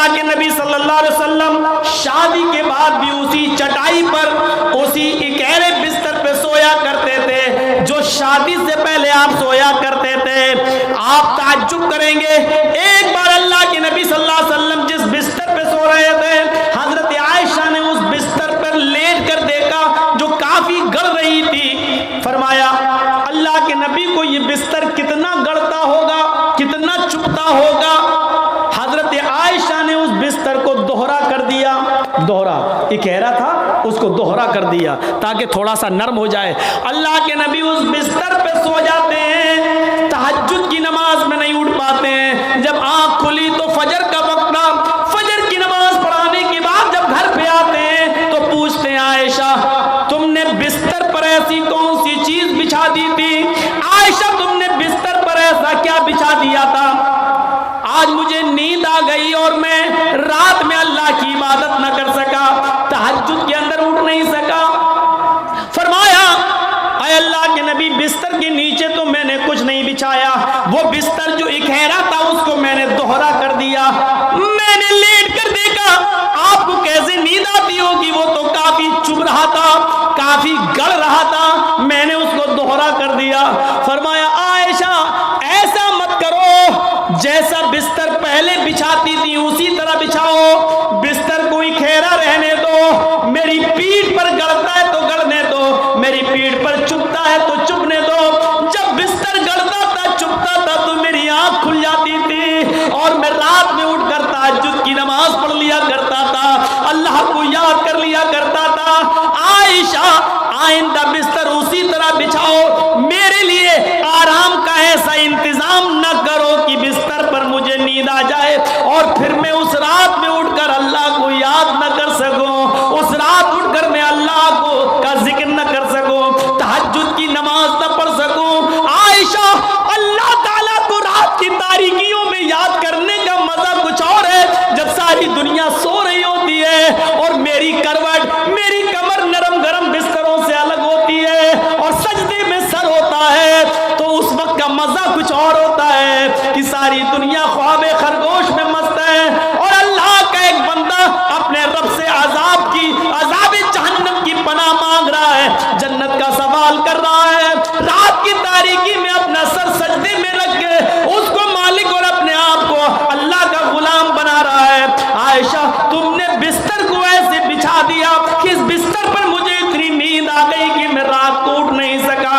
के नबी सल्लल्लाहु अलैहि वसल्लम शादी के बाद भी उसी चटाई पर, उसी इकहरे बिस्तर पे सोया करते थे जो शादी से पहले आप सोया करते थे। आप ताज्जुब करेंगे, एक बार अल्लाह के नबी सल्लल्लाहु अलैहि वसल्लम जिस बिस्तर पे सो रहे थे, हजरत आयशा ने उस बिस्तर पर लेट कर देखा जो काफी गड़ रही थी। फरमाया अल्लाह के नबी को ये बिस्तर कितना गड़ता होगा, कितना चुभता होगा। हजरत आयशा ने उस बिस्तर को दोहरा कर दिया, दोहरा इकहरा था उसको दोहरा कर दिया ताकि थोड़ा सा नरम हो जाए। अल्लाह के नबी उस बिस्तर पे सो जाते हैं, तहज्जुद की नमाज में नहीं उठ पाते हैं। जब आंख खुली तो फजर का वक्त था, फजर की नमाज पढ़ाने के बाद जब घर पे आते हैं तो पूछते हैं आयशा तुमने बिस्तर पर ऐसी कौन सी चीज बिछा दी थी? आयशा तुमने बिस्तर पर ऐसा क्या बिछा दिया था? आज मुझे नींद आ गई और मैं रात में अल्लाह की इबादत न कर सका, तहज्जुद के अंदर उठ नहीं सका। फरमाया अय अल्लाह के नबी बिस्तर के नीचे तो मैंने कुछ नहीं बिछाया, वो बिस्तर जो इकहरा था उसको मैंने दोहरा कर दिया। मैंने लेट कर देखा, आपको कैसे नींद आती होगी, वो तो काफी चुभ रहा था, काफी गड़ रहा था, मैंने उसको दोहरा कर दिया। फरमाया आयशा ऐसा मत करो, जैसा बिस्तर पहले बिछाती थी उसी तरह बिछाओ, बिस्तर को इकहरा रहने दो, मेरी पीठ पर गड़ता है तो गड़ने दो, मेरी पीठ पर चुभता है तो चुभने दो। जब बिस्तर गड़ता था चुभता था तो मेरी आंख खुल जाती थी और मैं रात में उठकर तहज्जुद की नमाज पढ़ लिया करता था, अल्लाह को याद कर लिया करता था। आयशा आइंदा बिस्तर उसी तरह बिछाओ, मेरे लिए आराम का ऐसा इंतजाम न करो कि बिस्तर पर मुझे नींद आ जाए और फिर मैं उस रात में उठकर अल्लाह को याद न कर सकूं, उस रात उठकर मैं अल्लाह को का जिक्र न कर सकूं, तहज्जुद की नमाज न पढ़ सकूं। आयशा अल्लाह ताला को रात की तारीकियों में याद करने का मजा कुछ और है जब सारी दुनिया सो रही होती है और मेरी करवट, मेरी कमर नरम गरम बिस्तरों से अलग होती है और सजदे में सर होता है, तो उस वक्त का मजा कुछ और होता है कि सारी दुनिया ख्वाबे खरगोश में मस्त है और अल्लाह का एक बंदा अपने रब से अजाब जहन्नम की पनाह मांग रहा है, जन्नत का सवाल कर रहा है, रात की तारीकी में अपना सर सजदे में रख के उसको मालिक और अपने आप को अल्लाह का गुलाम बना रहा है। आयशा तुमने बिस्तर को ऐसे बिछा दिया कि इस बिस्तर पर मुझे इतनी नींद आ गई कि मैं रात को उठ नहीं सका।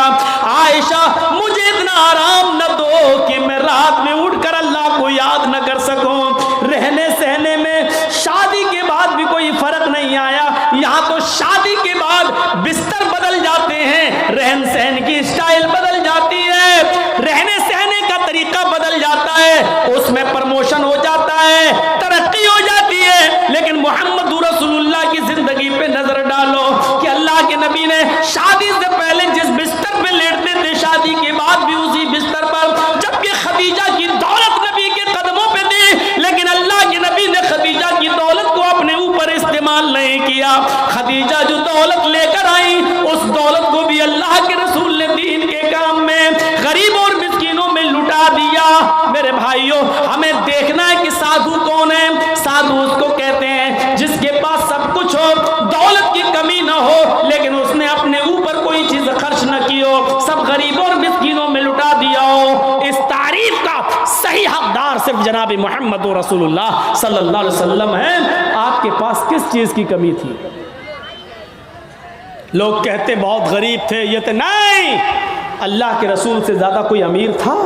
आयशा मुझे इतना आराम न दो कि मैं रात में उठकर अल्लाह को याद न कर सकूं। रहने सहने में शादी के बाद भी कोई फर्क नहीं आया, यहाँ तो शादी के बाद बिस्तर बदल जाते हैं, रहन सहन की स्टाइल बदल जाती है, रहने सहने का तरीका बदल जाता है, उसमें प्रमोशन हो जाता है, तरक्की हो जाती है। लेकिन मोहम्मद रसूलुल्लाह की जिंदगी पे नजर डालो कि अल्लाह के नबी ने शादी से पहले जिस बिस्तर पे लेटते थे शादी के बाद भी उसी बिस्तर पर, जबकि खदीजा की दौलत नबी के कदमों पे थी, लेकिन अल्लाह के नबी ने खदीजा की दौलत को अपने ऊपर इस्तेमाल नहीं किया। खदीजा जो दौलत लेकर आई उस दौलत को भी अल्लाह के रसूल ने दीन के काम में गरीब और मिस्कीनों में लुटा दिया। मेरे भाइयों हमें देखना है कि साधु कौन है। साधु उसको कहते हैं जिसके पास सब कुछ हो, दौलत की कमी ना हो, लेकिन उसने अपने ऊपर कोई चीज खर्च न की हो, सब गरीबों और मिस्कीनों में लुटा दिया हो। इस तारीफ का सही हकदार सिर्फ जनाब मोहम्मद रसूलुल्लाह सल्लल्लाहु अलैहि वसल्लम है। आपके पास किस चीज की कमी थी? लोग कहते बहुत गरीब थे, ये तो नहीं, अल्लाह के रसूल से ज्यादा कोई अमीर था?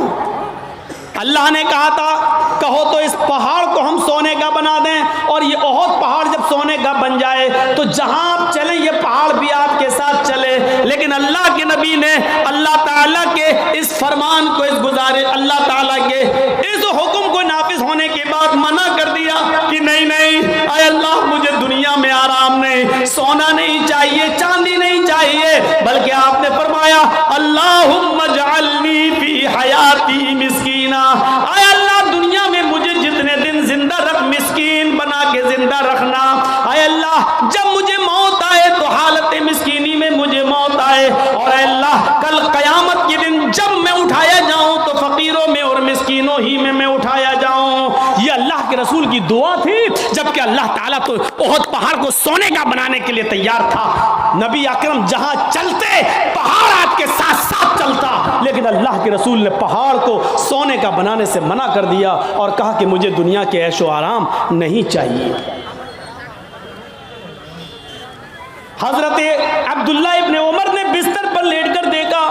अल्लाह ने कहा था कहो तो इस पहाड़ को हम सोने का बना दें, और ये ओहद पहाड़ जब सोने का बन जाए तो जहां आप चले ये पहाड़ भी आपके साथ चले। लेकिन अल्लाह के नबी ने अल्लाह ताला के इस फरमान को, इस गुजारिश, अल्लाह ताला के इस हुक्म को नाफिज होने के बाद मना कर दिया कि नहीं नहीं, अय अल्लाह मुझे दुनिया में आराम नहीं, सोना नहीं चाहिए, चांदी नहीं चाहिए, बल्कि आपने फरमाया अल्लाहुम्मा जअलनी फी हयाती मिस्कीना, आय अल्लाह दुनिया में मुझे जितने दिन जिंदा रख, मिस्कीन बना के जिंदा रखना। आय अल्लाह जब मुझे मौत आए तो हालत मिस्कीनी में मुझे मौत आए, और अल्लाह कल कयामत के दिन जब मैं उठाया जाऊं तो फकीरों में और मिस्कीनों ही में मैं उठाया जाऊं। ये अल्लाह के रसूल की दुआ थी, जबकि अल्लाह ताला तो ओहद पहाड़ को सोने का बनाने के लिए तैयार था। नबी अकरम जहां चलते पहाड़ आपके साथ साथ चलता, लेकिन अल्लाह के रसूल ने पहाड़ को सोने का बनाने से मना कर दिया और कहा कि मुझे दुनिया के ऐशो आराम नहीं चाहिए। हजरत अब्दुल्ला इब्ने उमर ने बिस्तर पर लेटकर देखा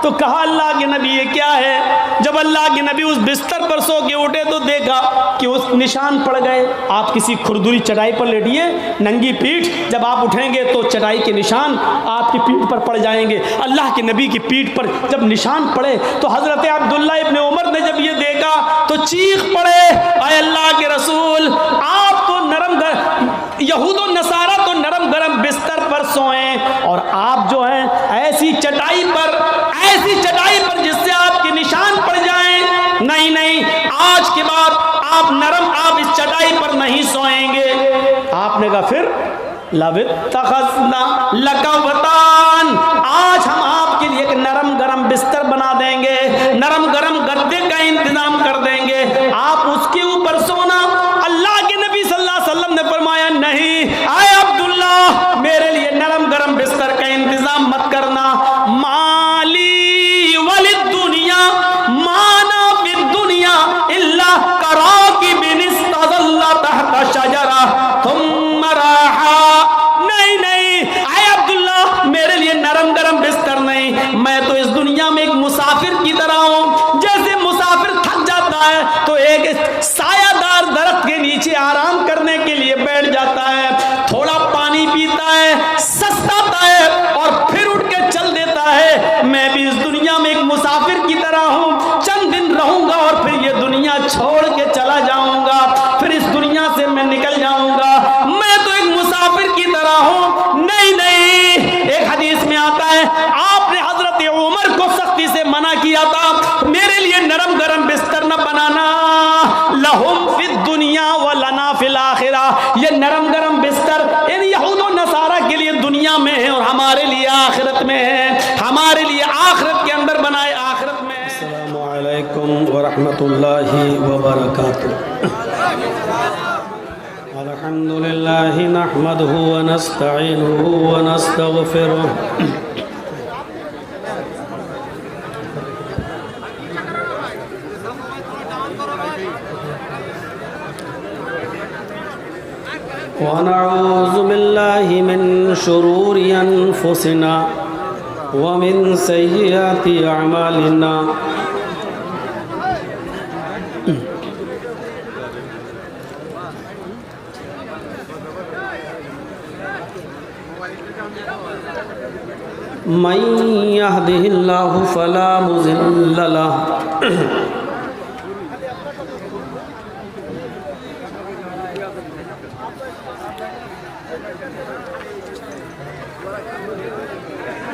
तो कहा अल्लाह के नबी ये क्या है। जब अल्लाह के नबी उस बिस्तर पर सो के उठे तो देखा कि उस निशान पड़ गए। आप किसी खुरदुरी चटाई पर लेटिए, नंगी पीठ, जब आप उठेंगे तो चटाई के निशान आपकी पीठ पर पड़ जाएंगे। अल्लाह के नबी की पीठ पर जब निशान पड़े तो हजरत अब्दुल्ला इब्ने उमर ने जब ये देखा तो चीख पड़े, आए अल्लाह के रसूल, आप तो यहूद और नसारा तो नरम गरम बिस्तर पर सोएं और आप जो हैं ऐसी चटाई पर जिससे आपके निशान पड़ जाएं। नहीं नहीं, आज के बाद आप इस चटाई पर नहीं सोएंगे। आपने कहा फिर लकवतान, आज हम आपके लिए एक नरम गरम बिस्तर बना देंगे, नरम गरम गद्दे का इंतजाम कर देंगे, आप उसके ऊपर सोना। अल्लाह के नबी सल्लल्लाहु अलैहि वसल्लम ने फरमाया नहीं, आए अब्दुल्ला, मेरे लिए नरम गरम बिस्तर का इंतजाम मत करना। माली वलिद दुनिया माना फिद दुनिया इल्ला कराकी बिनिस्तज़ल्ला तहता शजरा थुम्मा राहा। नहीं नहीं, आए अब्दुल्ला, मेरे लिए नरम गरम बिस्तर नहीं, मैं तो इस दुनिया में एक मुसाफिर की तरह हूं। जैसे मुसाफिर थक जाता है तो एक सायादार दरख्त के नीचे आराम करने के लिए बैठ जाता है, थोड़ा पानी पीता है, सस्ताता है और फिर उठ के चल देता है। मैं भी इस दुनिया में एक मुसाफिर की तरह हूं, चंद दिन रहूंगा और फिर ये दुनिया छोड़ के चला जाऊंगा, फिर इस दुनिया से मैं निकल जाऊंगा। मैं तो एक मुसाफिर की तरह हूं। नहीं नहीं, एक हदीस में आता है आपने हजरत उमर को सख्ती से मना किया था, मेरे लिए नरम गरम बिस्तर न बनाना। लहुम फिद दुनिया व लना फिल आखिरा, ये नरम गरम बिस्तर इन यहूद और नसारा के लिए दुनिया में है और हमारे लिए आखिरत में है, हमारे लिए आखिरत के अंदर बनाए, आखिरत में है। अस्सलामु अलैकुम व रहमतुल्लाहि व बरकातुहू। अल्हम्दुलिल्लाहि नहमदुहु व नस्तईनुहु व नस्तगफिरुहु व नऊज़ु बिल्लाहि मिन शुरूरि अनफुसिना व मिन सय्यिआति अअमालिना। मन यहदिहिल्लाहु फला मुज़िल्ल लहु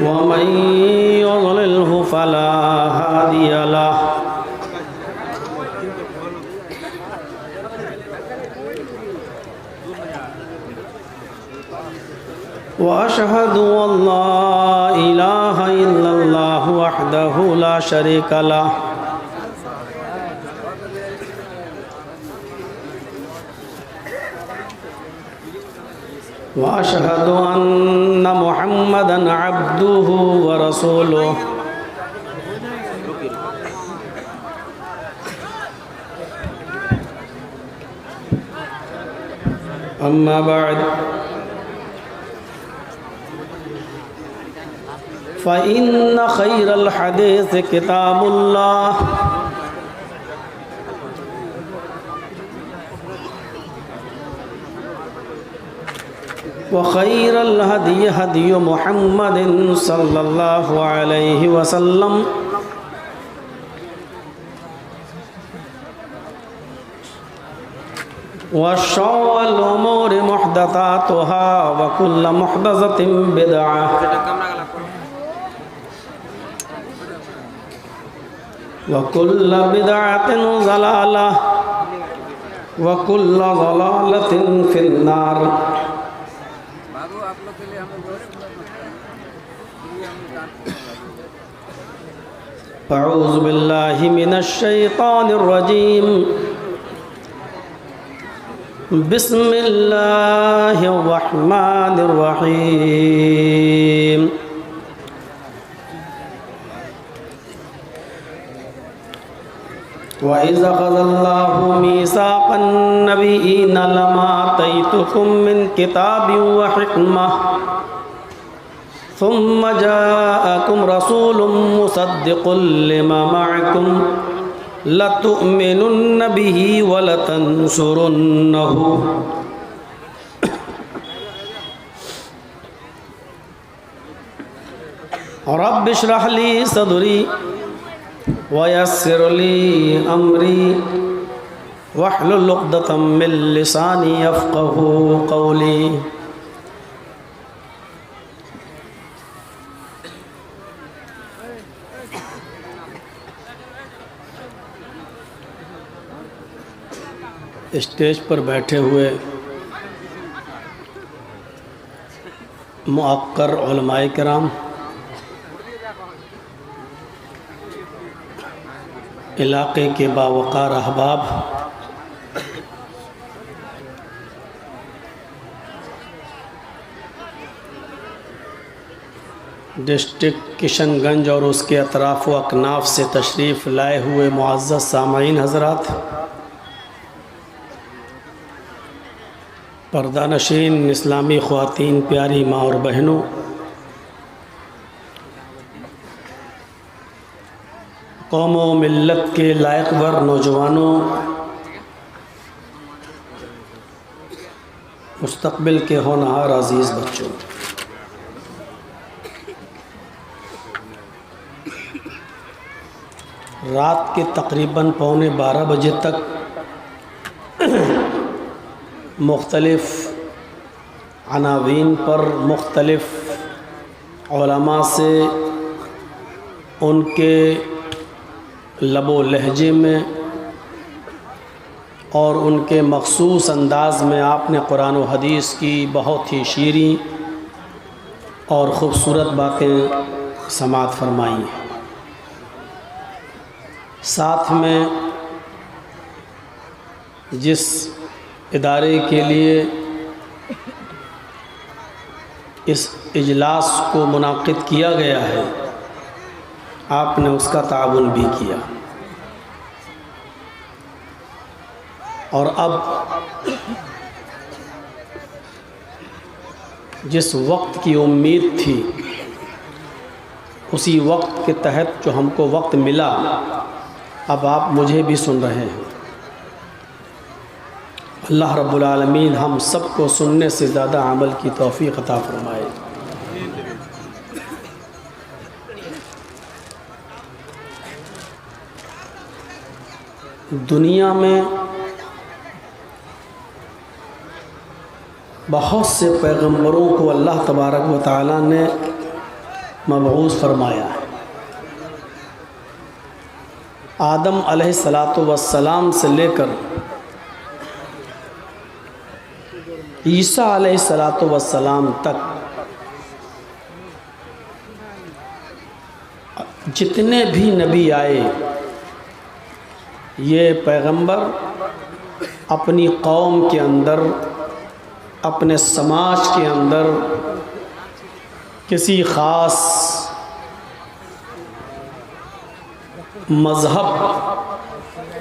व मन युज़लिल्हु फला हादिय लहु। व अशहदु अल्ला इलाहा इल्लल्लाहु वहदहु ला शरीका लहु व अशहदु अन्ना मुहम्मदन अब्दुहु व रसूलुहु। अम्मा बाद फ़इन्न खैरल हदीस किताबुल्लाह व खैरल हदी हदी मुहम्मदिन सल्लल्लाहु अलैहि वसल्लम व शर्रुल उमूरि मुहदसातुहा व कुल्लु मुहदसतिन बिदअह व कुल्लु बिदअतिन ज़लालह व कुल्लु ज़लालतिन फिन्नार। अऊज़ु बिल्लाहि मिनश शैतानिर रजीम। बिस्मिल्लाहिर्रहमानिर्रहीम। वइज़ अख़ज़ल्लाहु मीसाक़न नबिय्यीना लमा आतैतुकुम मिन किताबिन व हिकमह सुम्मा जाअकुम रसूलुम मुसद्दिक़ुल लिमा मअकुम लतुअ्मिनुन्न बिही व लतंसुरुन्नहु। रब्बि इश्रह ली सदरी वयस्सिर ली अमरी वहलुल उक़दतम मिन लिसानी यफ़क़हू क़ौली। स्टेज पर बैठे हुए मुअक्कर उलमाए किराम, इलाक़े के बावक़ार अहबाब, डिस्ट्रिक्ट किशनगंज और उसके अतराफ़ व अकनाफ़ से तशरीफ़ लाए हुए मुअज़्ज़ज़ सामईन हज़रात, पर्दानशीन इस्लामी ख़वातीन, प्यारी माँ और बहनों, कौम व मिल्लत के लायक़वर नौजवानों, मुस्तक़बिल के होनहार अज़ीज़ बच्चों, रात के तकरीबन 11:15 बजे तक मुख्तलिफ़ अनावीन पर मुख्तलिफ़ उलमा से उनके लबो लहजे में और उनके मख़सूस अंदाज़ में आपने कुरान व हदीस की बहुत ही शीरीं और ख़ूबसूरत बातें समाअत फरमाई हैं। साथ में जिस इदारे के लिए इस इजलास को मुनाक़िद किया गया है, आपने उसका ताउन भी किया। और अब जिस वक्त की उम्मीद थी, उसी वक्त के तहत जो हमको वक्त मिला, अब आप मुझे भी सुन रहे हैं। अल्लाह रब्बुल आलमीन हम सबको सुनने से ज़्यादा अमल की तौफ़ीक़ अता फ़रमाए। दुनिया में बहुत से पैगंबरों को अल्लाह तबारक व तआला ने मबऊस फरमाया है। आदम अलैहिस्सलातु वस्सलाम से लेकर ईसा अलैहिस्सलातु वस्सलाम तक जितने भी नबी आए, ये पैगंबर अपनी कौम के अंदर, अपने समाज के अंदर किसी ख़ास मज़हब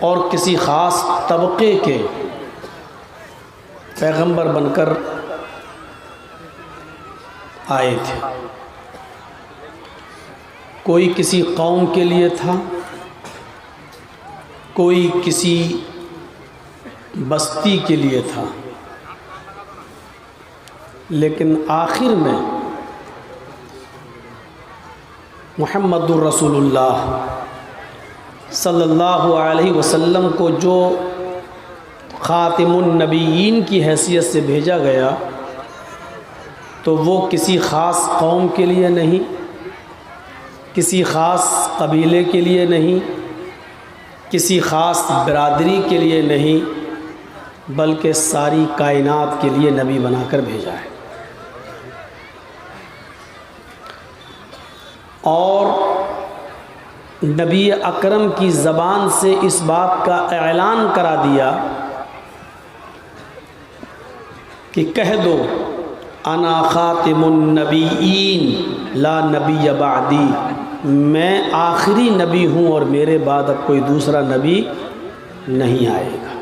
और किसी ख़ास तबक़े के पैगंबर बनकर आए थे। कोई किसी कौम के लिए था, कोई किसी बस्ती के लिए था, लेकिन आखिर में मुहम्मदुर रसूलुल्लाह सल्लल्लाहु अलैहि वसल्लम को जो ख़ातिमुन नबीयीन की हैसियत से भेजा गया, तो वो किसी ख़ास कौम के लिए नहीं, किसी ख़ास कबीले के लिए नहीं, किसी ख़ास बिरादरी के लिए नहीं, बल्कि सारी कायनात के लिए नबी बनाकर भेजा है। और नबी अकरम की ज़बान से इस बात का ऐलान करा दिया कि कह दो अना खातिमुन नबीयीन ला नबी बादी, मैं आखिरी नबी हूँ और मेरे बाद अब कोई दूसरा नबी नहीं आएगा।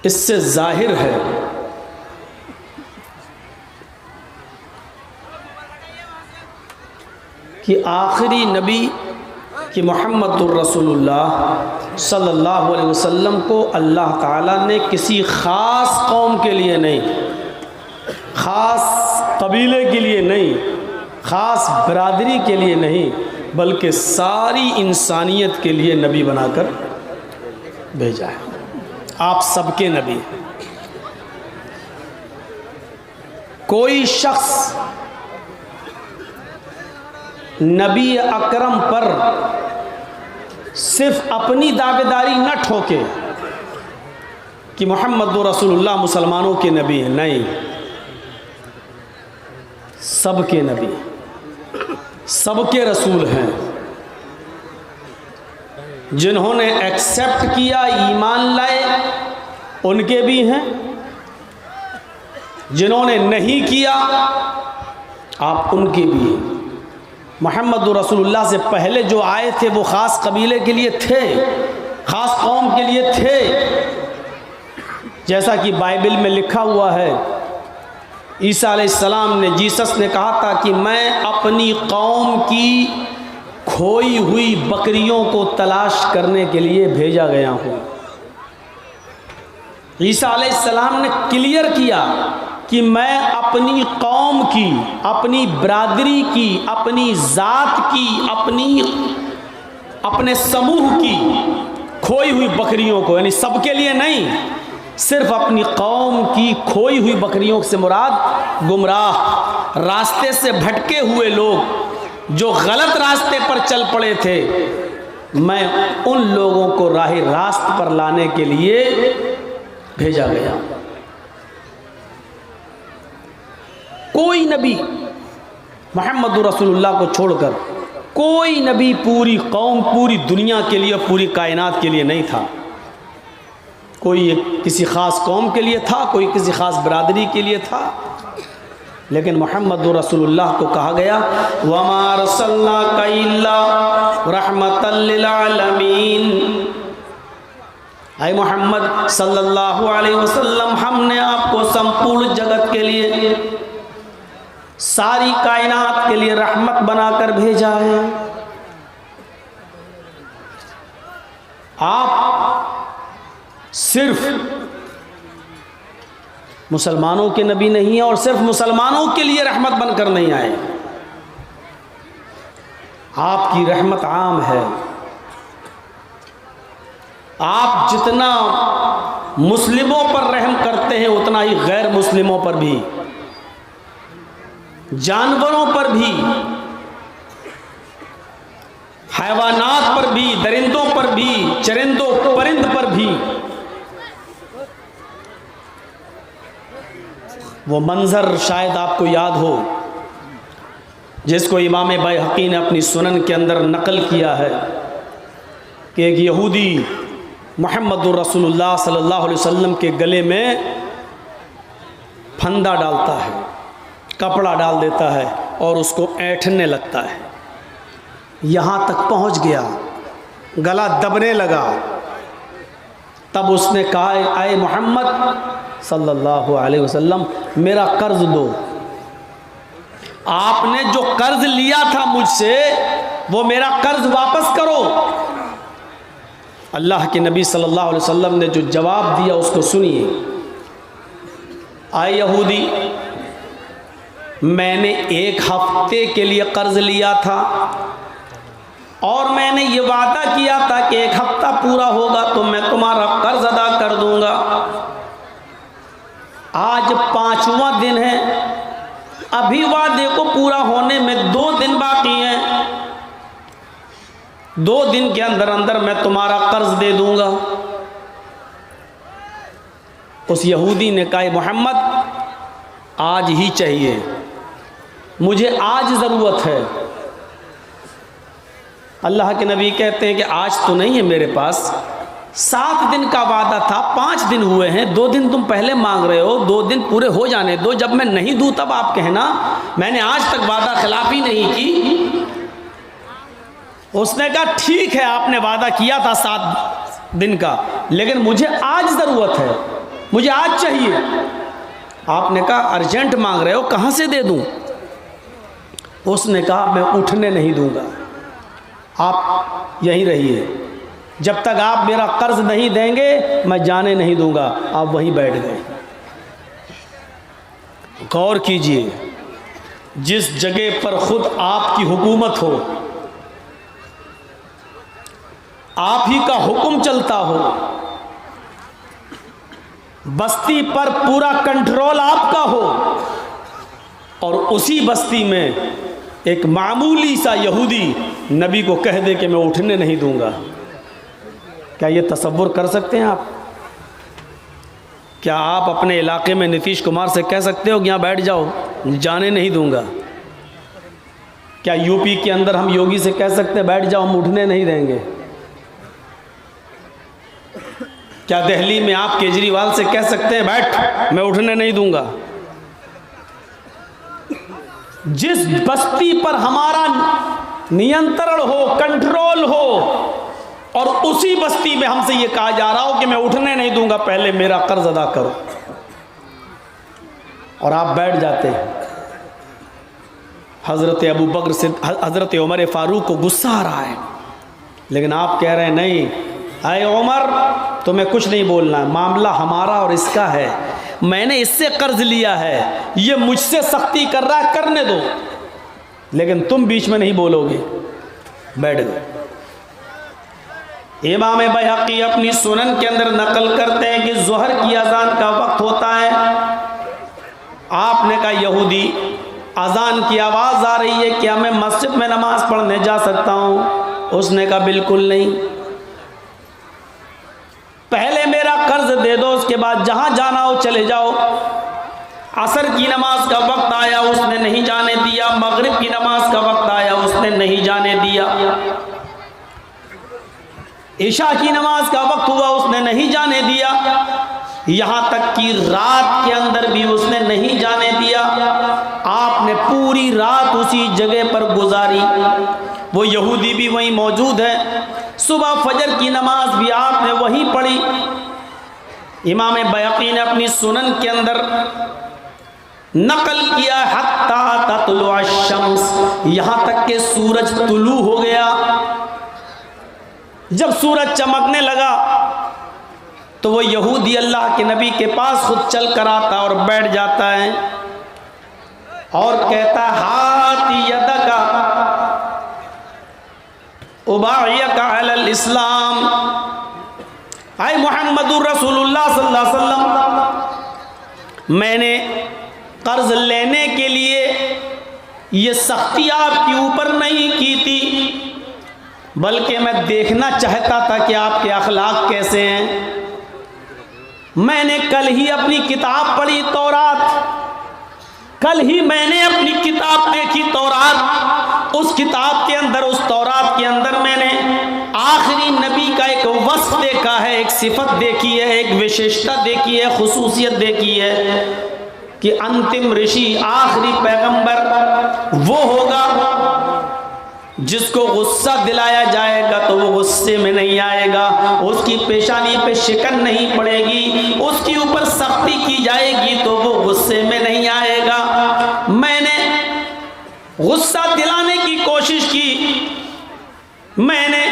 इससे जाहिर है कि आखिरी नबी कि मोहम्मदुर रसूलुल्लाह सल्लल्लाहु अलैहि वसल्लम को अल्लाह ताला ने किसी ख़ास कौम के लिए नहीं, ख़ास कबीले के लिए नहीं, ख़ास बरादरी के लिए नहीं, बल्कि सारी इंसानियत के लिए नबी बनाकर भेजा है। आप सबके नबी। कोई शख्स नबी अकरम पर सिर्फ अपनी दावेदारी न ठोके कि मोहम्मद रसूलुल्लाह मुसलमानों के नबी हैं, नहीं, सबके नबी, सबके रसूल हैं। जिन्होंने एक्सेप्ट किया, ईमान लाए, उनके भी हैं। जिन्होंने नहीं किया, आप उनके भी हैं। मोहम्मद रसूलुल्लाह से पहले जो आए थे वो ख़ास कबीले के लिए थे, ख़ास कौम के लिए थे। जैसा कि बाइबल में लिखा हुआ है, ईसा अलैहिस्सलाम ने, जीसस ने कहा था कि मैं अपनी कौम की खोई हुई बकरियों को तलाश करने के लिए भेजा गया हूँ। ईसा अलैहिस्सलाम ने क्लियर किया कि मैं अपनी कौम की, अपनी बरादरी की, अपनी ज़ात की, अपने समूह की खोई हुई बकरियों को, यानी सबके लिए नहीं, सिर्फ अपनी कौम की खोई हुई बकरियों से मुराद गुमराह, रास्ते से भटके हुए लोग जो गलत रास्ते पर चल पड़े थे, मैं उन लोगों को राह रास्त पर लाने के लिए भेजा गया। कोई नबी मोहम्मद रसूलुल्लाह को छोड़कर कोई नबी पूरी कौम, पूरी दुनिया के लिए, पूरी कायनात के लिए नहीं था। कोई किसी ख़ास कौम के लिए था, कोई किसी ख़ास बरादरी के लिए था, लेकिन मोहम्मद रसूलुल्लाह को कहा गया वमा रसलनाका इल्ला रहमतल लिल आलमीन। ऐ मोहम्मद सल्लल्लाहु अलैहि वसल्लम, हमने आपको संपूर्ण जगत के लिए, सारी कायनात के लिए रहमत बनाकर भेजा है। आप सिर्फ मुसलमानों के नबी नहीं है और सिर्फ मुसलमानों के लिए रहमत बनकर नहीं आए। आपकी रहमत आम है। आप जितना मुस्लिमों पर रहम करते हैं उतना ही गैर मुस्लिमों पर भी, जानवरों पर भी, हैवानात पर भी, दरिंदों पर भी, चरिंदों परिंद पर भी। वो मंजर शायद आपको याद हो जिसको इमाम बैहक़ी ने अपनी सुनन के अंदर नकल किया है कि एक यहूदी मोहम्मद रसूलुल्लाह सल्लल्लाहु अलैहि वसल्लम के गले में फंदा डालता है, कपड़ा डाल देता है और उसको ऐंठने लगता है। यहाँ तक पहुँच गया, गला दबने लगा। तब उसने कहा, आए मोहम्मद सल्लल्लाहु अलैहि वसल्लम, मेरा कर्ज दो। आपने जो कर्ज लिया था मुझसे, वो मेरा कर्ज वापस करो। अल्लाह के नबी सल्लल्लाहु अलैहि वसल्लम ने जो जवाब दिया उसको सुनिए। आए यहूदी, मैंने एक हफ्ते के लिए कर्ज लिया था और मैंने ये वादा किया था कि एक हफ्ता पूरा होगा तो मैं तुम्हारा कर्ज अदा कर दूंगा। आज 5वां दिन है, अभी वादे को पूरा होने में 2 दिन बाकी हैं। 2 दिन के अंदर अंदर मैं तुम्हारा कर्ज दे दूंगा। उस यहूदी ने कहा, मोहम्मद आज ही चाहिए, मुझे आज ज़रूरत है। अल्लाह के नबी कहते हैं कि आज तो नहीं है मेरे पास, 7 दिन का वादा था, 5 दिन हुए हैं, 2 दिन तुम पहले मांग रहे हो, 2 दिन पूरे हो जाने दो, जब मैं नहीं दूं तब आप कहना। मैंने आज तक वादा खिलाफी नहीं की। उसने कहा ठीक है, आपने वादा किया था 7 दिन का, लेकिन मुझे आज ज़रूरत है, मुझे आज चाहिए। आपने कहा अर्जेंट मांग रहे हो, कहाँ से दे दूं? उसने कहा मैं उठने नहीं दूंगा, आप यहीं रहिए, जब तक आप मेरा कर्ज नहीं देंगे मैं जाने नहीं दूंगा। आप वहीं बैठ गए। गौर कीजिए, जिस जगह पर खुद आपकी हुकूमत हो, आप ही का हुक्म चलता हो, बस्ती पर पूरा कंट्रोल आपका हो, और उसी बस्ती में एक मामूली सा यहूदी नबी को कह दे कि मैं उठने नहीं दूंगा। क्या ये तसव्वुर कर सकते हैं आप? क्या आप अपने इलाके में नीतीश कुमार से कह सकते हो कि यहाँ बैठ जाओ, जाने नहीं दूंगा? क्या यूपी के अंदर हम योगी से कह सकते हैं बैठ जाओ, हम उठने नहीं देंगे? क्या दिल्ली में आप केजरीवाल से कह सकते हैं बैठ, मैं उठने नहीं दूंगा? जिस बस्ती पर हमारा नियंत्रण हो, कंट्रोल हो, और उसी बस्ती में हमसे ये कहा जा रहा हो कि मैं उठने नहीं दूंगा, पहले मेरा कर्ज अदा करो, और आप बैठ जाते हैं। हज़रत अबू बकर से हज़रत उमर फारूक को गुस्सा आ रहा है, लेकिन आप कह रहे हैं नहीं, अरे उमर तुम्हें कुछ नहीं बोलना है, मामला हमारा और इसका है, मैंने इससे कर्ज लिया है, ये मुझसे सख्ती कर रहा है, करने दो, लेकिन तुम बीच में नहीं बोलोगे। बैठ गए। इमाम बैहक़ी अपनी सुनन के अंदर नकल करते हैं कि ज़ोहर की अजान का वक्त होता है। आपने कहा यहूदी अजान की आवाज़ आ रही है, क्या मैं मस्जिद में नमाज पढ़ने जा सकता हूँ? उसने कहा बिल्कुल नहीं, पहले मेरा कर्ज दे दो, उसके बाद जहाँ जाना हो चले जाओ। असर की नमाज का वक्त आया, उसने नहीं जाने दिया। मगरिब की नमाज का वक्त आया, उसने नहीं जाने दिया। इशा की नमाज का वक्त हुआ, उसने नहीं जाने दिया। यहाँ तक कि रात के अंदर भी उसने नहीं जाने दिया। आपने पूरी रात उसी जगह पर गुजारी, वो यहूदी भी वहीं मौजूद है। सुबह फजर की नमाज भी आपने वहीं पढ़ी। इमाम बैहक़ी ने अपनी सुनन के अंदर नकल किया हत्ता ततलुअ शम्स, यहाँ तक के सूरज तुलू हो गया। जब सूरज चमकने लगा तो वो यहूदी अल्लाह के नबी के पास खुद चल कर आता और बैठ जाता है और कहता है हाथ यदका उबायका अलल इस्लाम, आए मुहम्मदुर रसूलुल्लाह सल्लल्लाहु अलैहि वसल्लम, मैंने कर्ज लेने के लिए ये सख्ती आपके ऊपर नहीं की थी, बल्कि मैं देखना चाहता था कि आपके अखलाक कैसे हैं। मैंने कल ही अपनी किताब पढ़ी तौरात, कल ही मैंने अपनी किताब देखी तौरात। उस किताब के अंदर, उस तौरात के अंदर मैंने आखिरी नबी का एक वस्फ देखा है, एक सिफत देखी है, एक विशेषता देखी है, खुसूसियत देखी है कि अंतिम ऋषि, आखिरी पैगंबर वो होगा जिसको गुस्सा दिलाया जाएगा तो वो गुस्से में नहीं आएगा, उसकी पेशानी पे शिकन नहीं पड़ेगी, उसके ऊपर सख्ती की जाएगी तो वो गुस्से में नहीं आएगा। मैंने गुस्सा दिलाने की कोशिश की, मैंने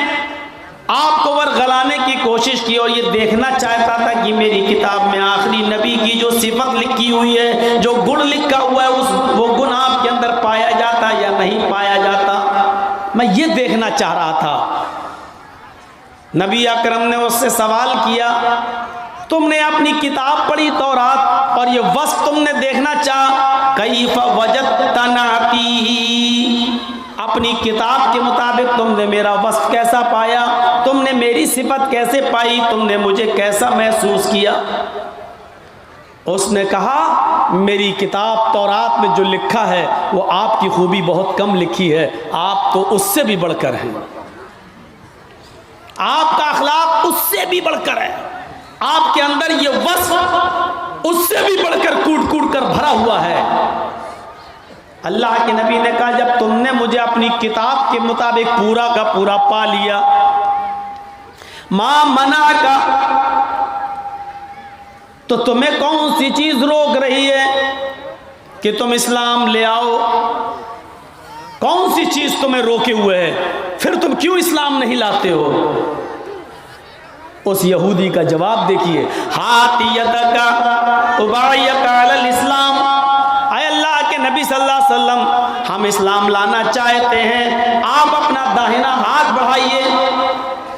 आपको वरगलाने की कोशिश की और ये देखना चाहता था कि मेरी किताब में आखिरी नबी की जो सिफत लिखी हुई है, जो गुण लिखा हुआ है, वो गुण आपके अंदर पाया जाता या नहीं पाया जाता। मैं ये देखना चाह रहा था। नबी अकरम ने उससे सवाल किया, तुमने अपनी किताब पढ़ी तौरात और ये वस्फ तुमने देखना चाहा, कैफ वजदत नाती, अपनी किताब के मुताबिक तुमने मेरा वस्फ कैसा पाया, तुमने मेरी सिफत कैसे पाई, तुमने मुझे कैसा महसूस किया? उसने कहा मेरी किताब तौरात में जो लिखा है वो आपकी खूबी बहुत कम लिखी है, आप तो उससे भी बढ़कर हैं, आपका अखलाक उससे भी बढ़कर है, आपके अंदर ये वस्फ उससे भी बढ़कर कूट कूट कर भरा हुआ है। अल्लाह के नबी ने कहा, जब तुमने मुझे अपनी किताब के मुताबिक पूरा का पूरा पा लिया, मां मना का, तो तुम्हें कौन सी चीज रोक रही है कि तुम इस्लाम ले आओ? कौन सी चीज तुम्हें रोके हुए है? फिर तुम क्यों इस्लाम नहीं लाते हो? उस यहूदी का जवाब देखिए, हाथ यदका उबायका अलल इस्लाम, आए अल्लाह के नबी सल्लल्लाहु अलैहि वसल्लम, हम इस्लाम लाना चाहते हैं, आप अपना दाहिना हाथ बढ़ाइए।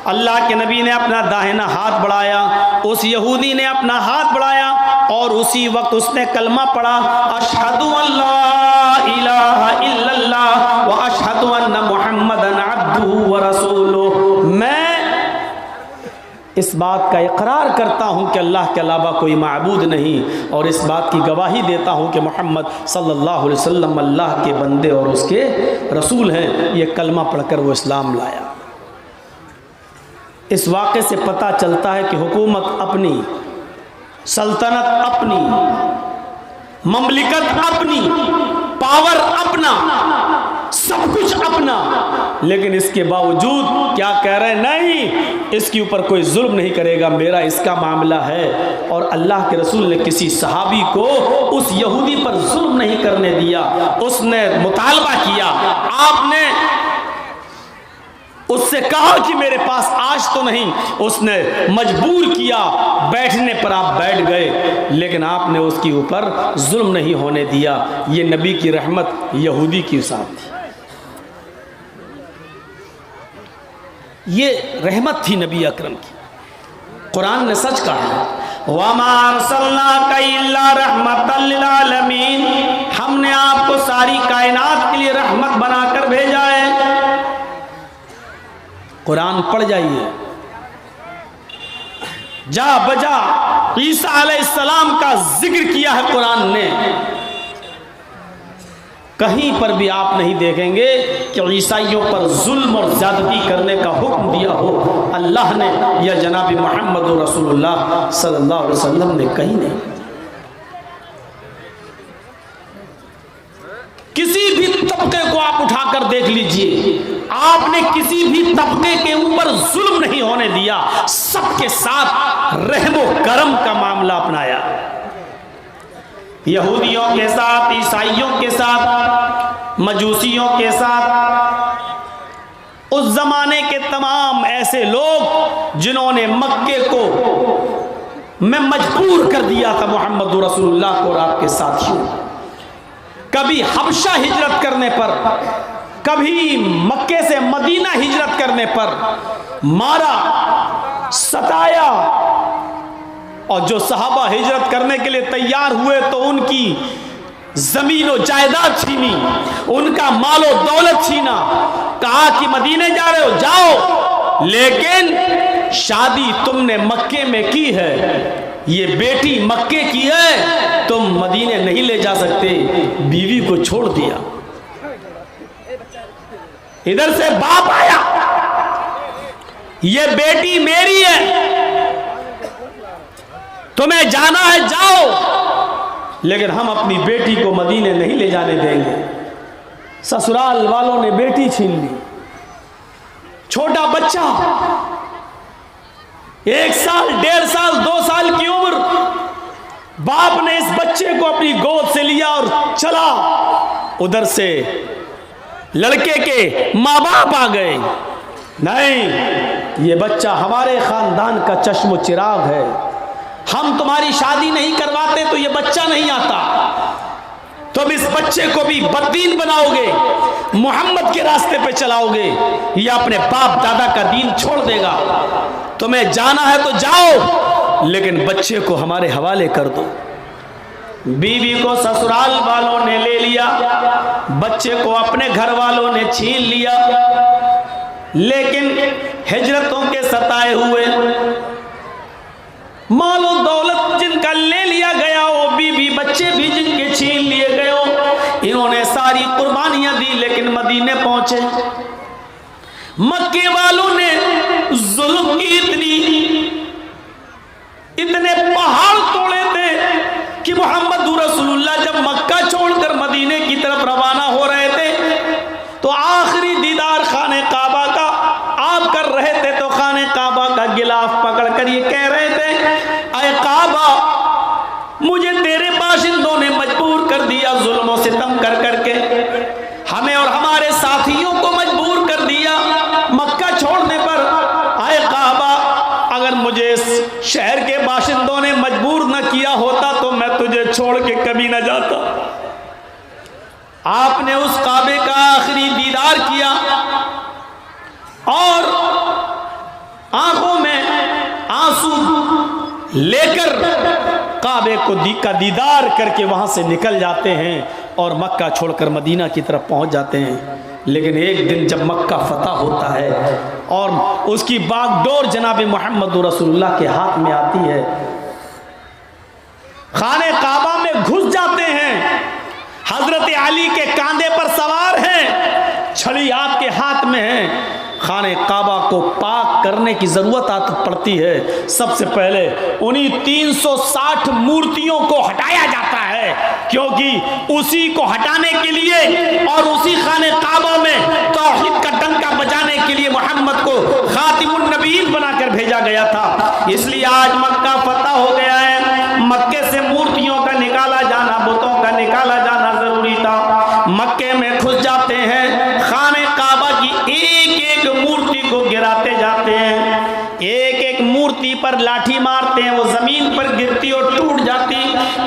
अल्लाह के नबी ने अपना दाहिना हाथ बढ़ाया, उस यहूदी ने अपना हाथ बढ़ाया और उसी वक्त उसने कलमा पढ़ा, अशहदु अल्ला इलाहा इल्लल्लाह व अशहदु अन्ना मुहम्मदन अब्दुहु व रसूलुहु। मैं इस बात का इकरार करता हूँ कि अल्लाह के अलावा कोई माबूद नहीं, और इस बात की गवाही देता हूँ कि मोहम्मद सल्लल्लाहु अलैहि वसल्लम अल्लाह के बंदे और उसके रसूल हैं। ये कलमा पढ़कर वो इस्लाम लाया। इस वाक़े से पता चलता है कि हुकूमत अपनी, सल्तनत अपनी, ममलिकत अपनी, पावर अपना, सब कुछ अपना, लेकिन इसके बावजूद क्या कह रहे हैं? नहीं, इसके ऊपर कोई जुल्म नहीं करेगा, मेरा इसका मामला है। और अल्लाह के रसूल ने किसी सहाबी को उस यहूदी पर जुल्म नहीं करने दिया। उसने मुतालबा किया, आपने उससे कहा कि मेरे पास आज तो नहीं, उसने मजबूर किया, बैठने पर आप बैठ गए, लेकिन आपने उसके ऊपर जुल्म नहीं होने दिया। ये नबी की रहमत यहूदी के साथ थी, ये रहमत थी नबी अकरम की। कुरान ने सच कहा, वमा अरसलनाका इल्ला रहमतल लिल आलमीन, हमने आपको सारी कायनात के लिए रहमत बनाकर भेजा है। कुरान पढ़ जाइए, जा बजा ईसा अलैहिस्सलाम का जिक्र किया है कुरान ने। कहीं पर भी आप नहीं देखेंगे कि ईसाइयों पर जुल्म और ज्यादती करने का हुक्म दिया हो अल्लाह ने या जनाब मोहम्मद रसूलुल्लाह सल्लल्लाहु अलैहि वसल्लम ने, कहीं नहीं। किसी भी तबके को आप उठाकर देख लीजिए, आपने किसी भी तबके के ऊपर जुल्म नहीं होने दिया, सबके साथ रहमो करम का मामला अपनाया। यहूदियों के साथ, ईसाइयों के साथ, मजूसियों के साथ, उस जमाने के तमाम ऐसे लोग जिन्होंने मक्के को में मजबूर कर दिया था मोहम्मद रसूलुल्लाह को और आपके साथियों, कभी हबशा हिजरत करने पर, कभी मक्के से मदीना हिजरत करने पर मारा, सताया, और जो सहाबा हिजरत करने के लिए तैयार हुए तो उनकी जमीन और जायदाद छीनी, उनका मालो दौलत छीना, कहा कि मदीने जा रहे हो जाओ, लेकिन शादी तुमने मक्के में की है, ये बेटी मक्के की है, तुम मदीने नहीं ले जा सकते, बीवी को छोड़ दिया। इधर से बाप आया, ये बेटी मेरी है, तुम्हें जाना है जाओ, लेकिन हम अपनी बेटी को मदीने नहीं ले जाने देंगे। ससुराल वालों ने बेटी छीन ली, छोटा बच्चा, 1 साल, 1.5 साल, 2 साल की उम्र, बाप ने इस बच्चे को अपनी गोद से लिया और चला। उधर से लड़के के माँ बाप आ गए, नहीं, ये बच्चा हमारे खानदान का चश्मो चिराग है, हम तुम्हारी शादी नहीं करवाते तो ये बच्चा नहीं आता, तुम इस बच्चे को भी बददीन बनाओगे, मोहम्मद के रास्ते पे चलाओगे, या अपने बाप दादा का दीन छोड़ देगा। तुम्हें जाना है तो जाओ, लेकिन बच्चे को हमारे हवाले कर दो। बीवी को ससुराल वालों ने ले लिया, बच्चे को अपने घर वालों ने छीन लिया, लेकिन हिजरतों के सताए हुए, मालो दौलत जिनका ले लिया गया, वो बीवी बच्चे भी जिनके छीन लिए गए, इन्होंने सारी कुर्बानियां दी, लेकिन मदीने पहुंचे। मक्के वालों ने जुल्म की इतनी तरफ रवाना हो रहे थे तो आखिरी दीदार खाने काबा का आप कर रहे थे, तो खाने काबा का गिलाफ पकड़कर ये कह रहे थे, अय काबा, मुझे तेरे बाशिंदों ने मजबूर कर दिया, जुल्म और सितम कर करके हमें और हमारे साथियों को मजबूर कर दिया मक्का छोड़ने पर। अय काबा, अगर मुझे इस शहर के बाशिंदों ने मजबूर न किया होता तो मैं तुझे छोड़ के कभी न जाता। आपने उस काबे का आखिरी दीदार किया और आंखों में आंसू लेकर काबे को का दीदार करके वहां से निकल जाते हैं और मक्का छोड़कर मदीना की तरफ पहुंच जाते हैं। लेकिन एक दिन जब मक्का फतह होता है और उसकी बागडोर जनाब मोहम्मद रसूलुल्लाह के हाथ में आती है, खाने काबा में घुस जाते हैं, हजरत अली के कांधे पर सवार हैं, छड़ी आपके हाथ में है, खाने काबा को पाक करने की जरूरत पड़ती है। सबसे पहले उन्हीं 360 मूर्तियों को हटाया जाता है, क्योंकि उसी को हटाने के लिए और उसी खाने काबा में तौहीद का डंका बजाने के लिए मोहम्मद को खातिमुन नबीय्यीन बनाकर भेजा गया था। इसलिए आज मक्का फतह हो गया है, मक्के से मूर्तियों का निकाला जाना, बुतों का निकाला जाना जरूरी था। मक्के में घुस जाते हैं, खाने काबा की एक एक मूर्ति को गिराते जाते हैं, एक एक मूर्ति पर लाठी मारते हैं, वो जमीन पर गिरती और टूट जाती,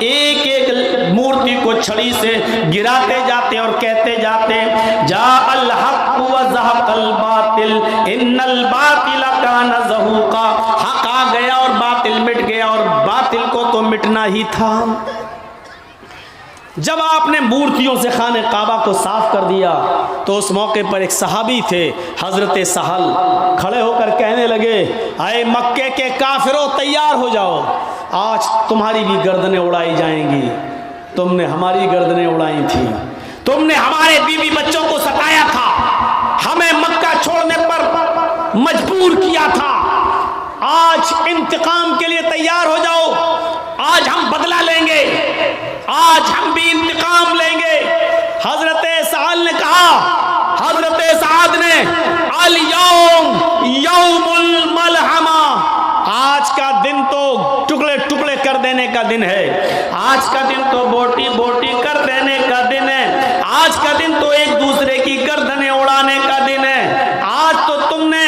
एक एक मूर्ति को छड़ी से गिराते जाते और कहते जाते, जा अल हक व ज़हक़ल बातिल इन्नल बातिल कान ज़हूक़ा, हक आ गया और बातिल मिट गया, और बातिल को तो मिटना ही था। जब आपने मूर्तियों से खाने काबा को साफ कर दिया तो उस मौके पर एक सहाबी थे, हजरत सहल, खड़े होकर कहने लगे, आए मक्के के काफिरों तैयार हो जाओ, आज तुम्हारी भी गर्दनें उड़ाई जाएंगी। तुमने हमारी गर्दनें उड़ाई थी, तुमने हमारे बीवी बच्चों को सताया था, हमें मक्का छोड़ने पर मजबूर किया था, आज इंतकाम के लिए तैयार हो जाओ, आज हम बदला लेंगे, आज हम भी इंतकाम लेंगे। हजरत साल ने कहा, हजरत साद ने, अल यौम यौमुल मलहमा, आज का दिन तो टुकड़े टुकड़े कर देने का दिन है, आज का दिन तो बोटी बोटी कर देने का दिन है, आज का दिन तो एक दूसरे की गर्दनें उड़ाने का दिन है। आज तो तुमने,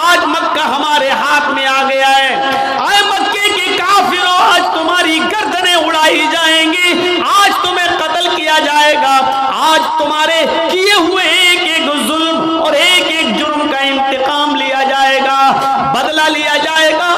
आज मक्का हमारे हाथ में आ गया है, आए मक्के के काफिरों, आज तुम्हारी गर्दनें उड़ाई जाएंगी, आज तुम्हें कत्ल किया जाएगा, आज तुम्हारे किए हुए एक एक जुल्म और एक एक जुर्म का इंतकाम लिया जाएगा, बदला लिया जाएगा।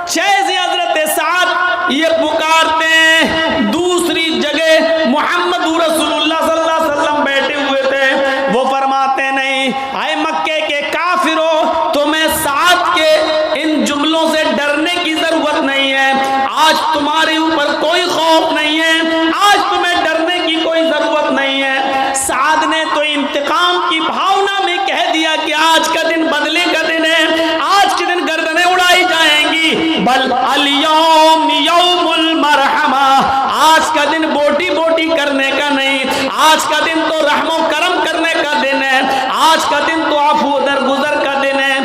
जैसे हजरत साद ये पुकारते हैं, दूसरी जगह मोहम्मद रसूलुल्लाह सल्लल्लाहु अलैहि वसल्लम बैठे हुए थे, वो फरमाते नहीं, आए मक्के के काफिरों, तुम्हें साद के इन जुमलों से डरने की जरूरत नहीं है, आज तुम्हारे ऊपर कोई खौफ नहीं है, आज तुम्हें डरने की कोई जरूरत नहीं है। साद ने तो इंतकाम की भावना में कह दिया कि आज का दिन बदले का दिन है, आज के दिन गर्दनें उड़ाई जाएंगी, बल अल यौम यौमुल मरहमा, आज का दिन बोटी बोटी करने का नहीं, आज का दिन तो रहमो करम करने का दिन है, आज का दिन तो अफू दरगुजर का दिन है,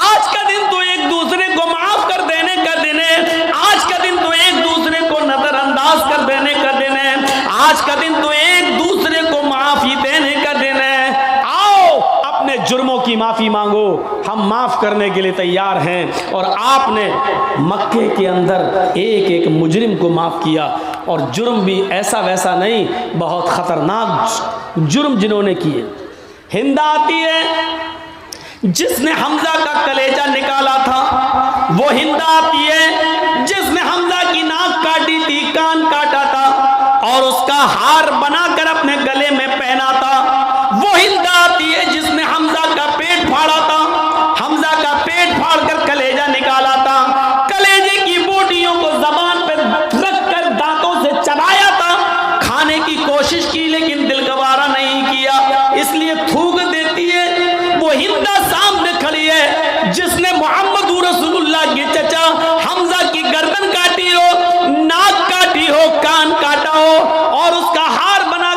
आज का दिन तो एक दूसरे को माफ कर देने का दिन है, आज का दिन तो एक दूसरे को नजरअंदाज कर देने का दिन है, आज का दिन तो एक दूसरे को माफी देने का दिन है। आओ अपने जुर्मों की माफी मांगो, हम माफ करने के लिए तैयार हैं। और आपने मक्के के अंदर एक एक मुजरिम को माफ किया, और जुर्म भी ऐसा वैसा नहीं, बहुत खतरनाक जुर्म जिन्होंने किए। हिंद आती है जिसने हमजा का कलेजा निकाला था, वो हिंद आती है जिसने हमजा की नाक काटी थी, कान काटा था और उसका हार बनाकर अपने गले में पहना था, वो हिंद आती है जिसने हमजा का पेट फाड़ा था, हमजा का पेट फाड़कर कलेजा निकाला था, कलेजे की बोटियों को जबान पर रखकर दांतों से चबाया था, खाने की कोशिश की लेकिन दिल गवारा नहीं किया, इसलिए थूक देती है। वो हिंदा सामने खड़ी है जिसने मोहम्मद रसूलुल्लाह के चचा हमजा की गर्दन काटी हो, नाक काटी हो, कान काटा हो और उसका हार बना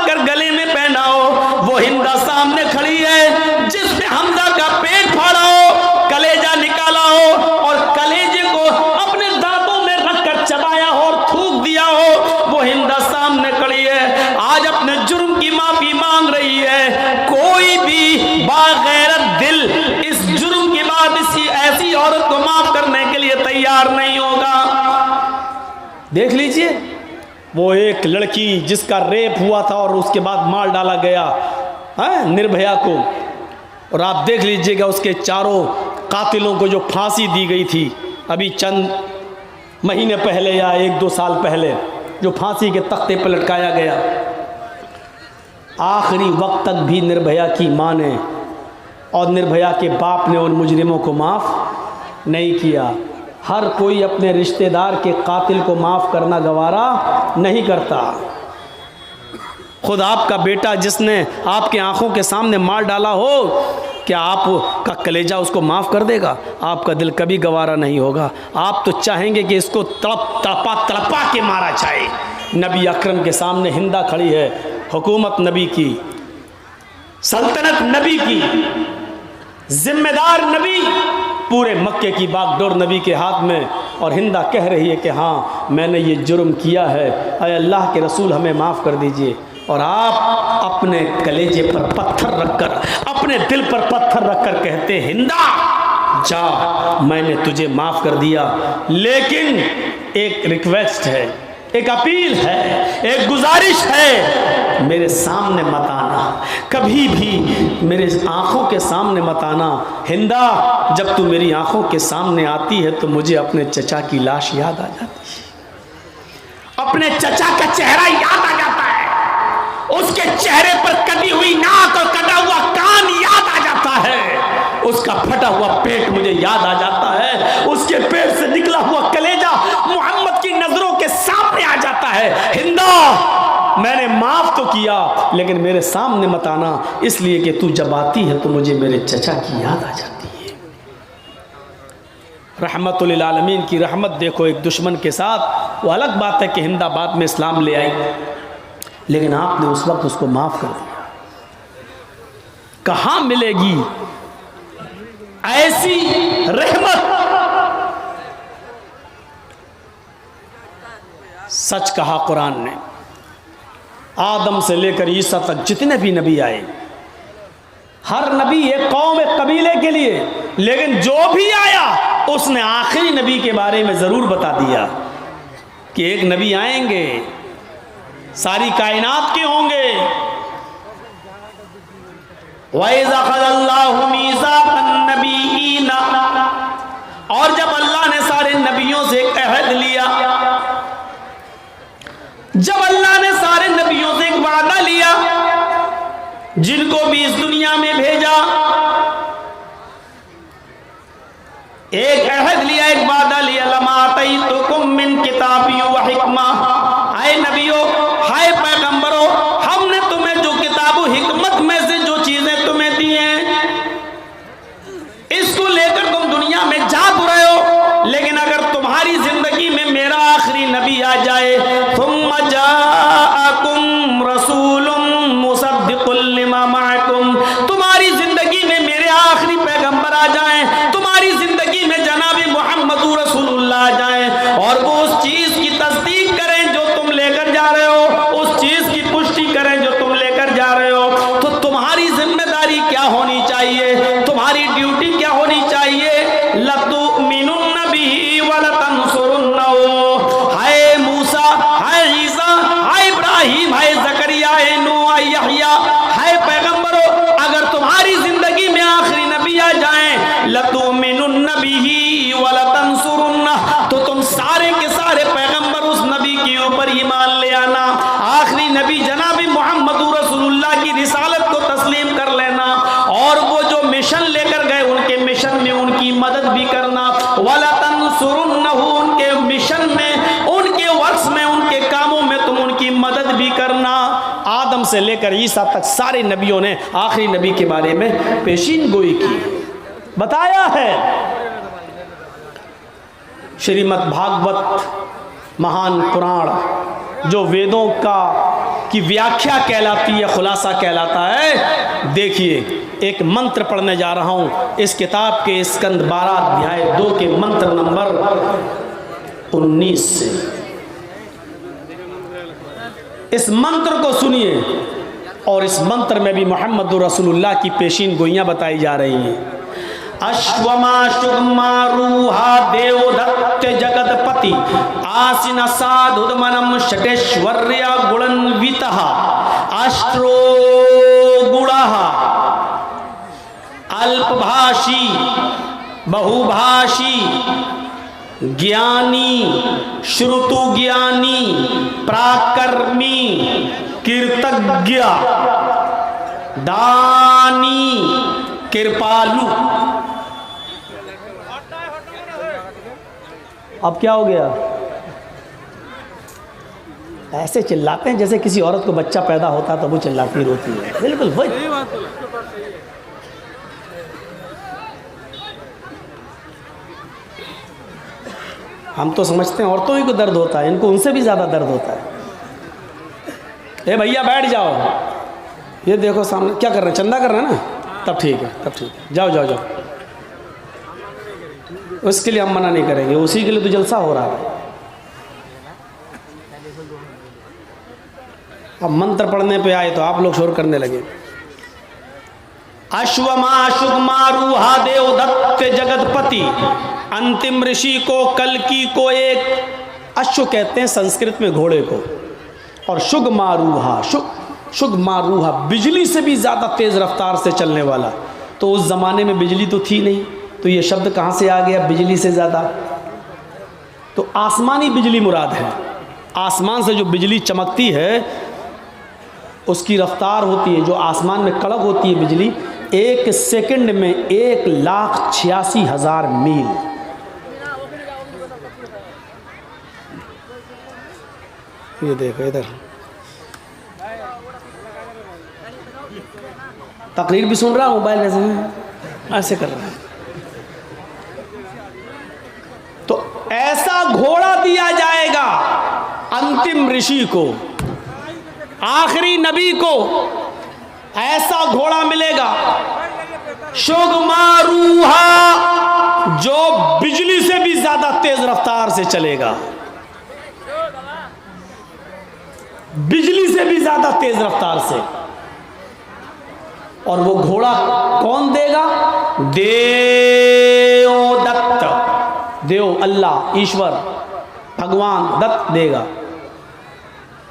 देख लीजिए, वो एक लड़की जिसका रेप हुआ था और उसके बाद मार डाला गया है निर्भया को, और आप देख लीजिएगा उसके चारों कातिलों को जो फांसी दी गई थी अभी चंद महीने पहले या 1-2 साल पहले, जो फांसी के तख्ते पर लटकाया गया, आखिरी वक्त तक भी निर्भया की मां ने और निर्भया के बाप ने उन मुजरिमों को माफ़ नहीं किया। हर कोई अपने रिश्तेदार के कातिल को माफ़ करना गवारा नहीं करता। खुद आपका बेटा जिसने आपके आंखों के सामने मार डाला हो, क्या आपका कलेजा उसको माफ़ कर देगा? आपका दिल कभी गवारा नहीं होगा। आप तो चाहेंगे कि इसको तड़पा के मारा जाए। नबी अकरम के सामने हिंदा खड़ी है, हुकूमत नबी की, सल्तनत नबी की, जिम्मेदार नबी, पूरे मक्के की बागडोर नबी के हाथ में, और हिंदा कह रही है कि हाँ मैंने ये जुर्म किया है, अय अल्लाह के रसूल हमें माफ़ कर दीजिए। और आप अपने कलेजे पर पत्थर रखकर, अपने दिल पर पत्थर रखकर कहते हिंदा जा मैंने तुझे माफ़ कर दिया, लेकिन एक रिक्वेस्ट है, एक अपील है, एक गुजारिश है, मेरे सामने मत आना, कभी भी मेरे आंखों के सामने मत आना। हिंदा, जब तू मेरी आंखों के सामने आती है तो मुझे अपने चचा की लाश याद आ जाती है, अपने चचा का चेहरा याद आ जाता है, उसके चेहरे पर कटी हुई नाक और कटा हुआ कान याद आ जाता है, उसका फटा हुआ पेट मुझे याद आ जाता है, उसके पेट से निकला हुआ कलेजा मोहम्मद की नजरों के सामने आ जाता है। हिंदा, मैंने माफ तो किया लेकिन मेरे सामने मत आना, इसलिए कि तू जब आती है तो मुझे मेरे चचा की याद आ जाती है। रहमतुल लिल आलमीन की रहमत देखो एक दुश्मन के साथ। वो अलग बात है कि हिंदा बाद में इस्लाम ले आई, लेकिन आपने उस वक्त उसको माफ कर दिया। कहां मिलेगी ऐसी रहमत? सच कहा कुरान ने, आदम से लेकर ईसा तक जितने भी नबी आए, हर नबी एक कौम एक कबीले के लिए, लेकिन जो भी आया उसने आखिरी नबी के बारे में जरूर बता दिया कि एक नबी आएंगे, सारी कायनात के होंगे। और जब अल्लाह ने सारे नबियों से एक अहद लिया, जब अल्लाह ने सारे नबियों से एक वादा लिया, जिनको भी इस दुनिया में भेजा, एक अहद लिया, एक वादा लिया, लमा आतैतुकुम मिन किताबिय्य व हिकमा, आए नबियों, हाय पैगंबरों, हमने तुम्हें जो किताबो हिकमत में से जो चीजें तुम्हें दी हैं, इसको लेकर तुम दुनिया में जा तो रहे हो, लेकिन अगर तुम्हारी जिंदगी में मेरा आखिरी नबी आ जाए, थुम्मा जाअकुम रसूलुम मुसद्दिकुल लिमा माअकुम, तुम्हारी जिंदगी में मेरे आखिरी पैगंबर आ जाएं, तुम्हारी जिंदगी में जनाबी मोहम्मद रसूलुल्लाह आ जाएं, और वो उस चीज की तस्दीक करें जो तुम लेकर जा रहे हो, उस चीज की पुष्टि करें जो तुम लेकर जा रहे हो, तो तुम्हारी जिम्मेदारी क्या होनी चाहिए, तुम्हारी ड्यूटी क्या होनी चाहिए? लतुमिनुन्न बिही व लतंसुरुन्नहु। हाय मूसा, हाय ईसा, हाय इब्राहिम, हाय जकरिया, हाय नूह, हाय यहया, हाय पैगंबरों, अगर तुम्हारी जिंदगी में आखिरी नबी आ जाएं, लतुमिनुन्न बिही व लतंसुरुन्नहु, तो तुम सारे के सारे पैगंबर उस नबी के ऊपर ईमान ले आना, आखिरी नबी जनाबी मोहम्मद रसूलुल्लाह की रिसालत को तस्लीम कर लेना, और वो जो मिशन लेकर गए उनके मिशन में उनकी मदद भी करना, वला तंसुरुन्नहु, उनके मिशन में, उनके वर्क्स में, उनके कामों में तुम उनकी मदद भी करना। आदम से लेकर ईसा तक सारे नबियों ने आखिरी नबी के बारे में पेशीन गोई की, बताया है। श्रीमद् भागवत महान पुराण जो वेदों की व्याख्या कहलाती है, खुलासा कहलाता है, देखिए एक मंत्र पढ़ने जा रहा हूं इस किताब के स्कंद 12 अध्याय 2 के मंत्र नंबर 19 से। इस मंत्र को सुनिए, और इस मंत्र में भी मोहम्मद रसूलुल्लाह की पेशीन गोइयां बताई जा रही हैं। अश्वमा शुगमा रूहा देवदत्त जगतपते पति आसिन साधुदमनम षटेश्वर्य गुणन्वितः अष्ट्रो गुणः अल्पभाषी बहुभाषी ज्ञानी श्रुतु ज्ञानी प्राकर्मी कीर्तज्ञ दानी कृपालु। अब क्या हो गया? ऐसे चिल्लाते हैं जैसे किसी औरत को बच्चा पैदा होता तो वो चिल्लाती रोती है। बिल्कुल वही। हम तो समझते हैं औरतों ही को दर्द होता है, इनको उनसे भी ज़्यादा दर्द होता है। ए भैया बैठ जाओ, ये देखो सामने क्या कर रहे हैं, चंदा कर रहे हैं ना, तब ठीक है, तब ठीक है, जाओ जाओ जाओ। उसके लिए हम मना नहीं करेंगे, उसी के लिए तो जलसा हो रहा है। अब मंत्र पढ़ने पे आए तो आप लोग शोर करने लगे। अश्वमा शुगमारूहा देवदत्त जगतपति, अंतिम ऋषि को कल्कि को एक अश्व कहते हैं संस्कृत में घोड़े को, और शुगमारूहा शुगमारूहा बिजली से भी ज़्यादा तेज़ रफ्तार से चलने वाला। तो उस ज़माने में बिजली तो थी नहीं, तो ये शब्द कहाँ से आ गया बिजली से ज़्यादा? तो आसमानी बिजली मुराद है। आसमान से जो बिजली चमकती है उसकी रफ्तार होती है, जो आसमान में कड़क होती है बिजली, 1 सेकंड में 1,86,000 मील। ये देखो इधर तकरीर भी सुन रहा हूँ, मोबाइल में ऐसे कर रहा है। तो ऐसा घोड़ा दिया जाएगा अंतिम ऋषि को, आखिरी नबी को ऐसा घोड़ा मिलेगा शुगमारूहा, जो बिजली से भी ज्यादा तेज रफ्तार से चलेगा, बिजली से भी ज्यादा तेज रफ्तार से। और वो घोड़ा कौन देगा? देवदत्त, देव अल्लाह ईश्वर भगवान दत्त देगा।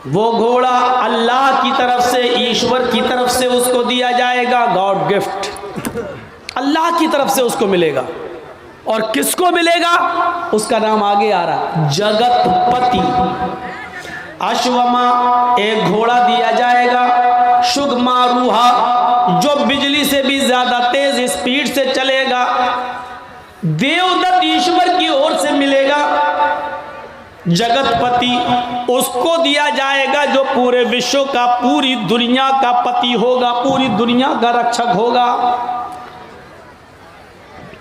वो घोड़ा अल्लाह की तरफ से, ईश्वर की तरफ से उसको दिया जाएगा, गॉड गिफ्ट, अल्लाह की तरफ से उसको मिलेगा। और किसको मिलेगा? उसका नाम आगे आ रहा, जगतपति। अश्वमा एक घोड़ा दिया जाएगा, शुगमारूहा जो बिजली से भी ज्यादा तेज स्पीड से चलेगा, देवदत्त ईश्वर की ओर से मिलेगा। जगतपति उसको दिया जाएगा जो पूरे विश्व का, पूरी दुनिया का पति होगा, पूरी दुनिया का रक्षक होगा,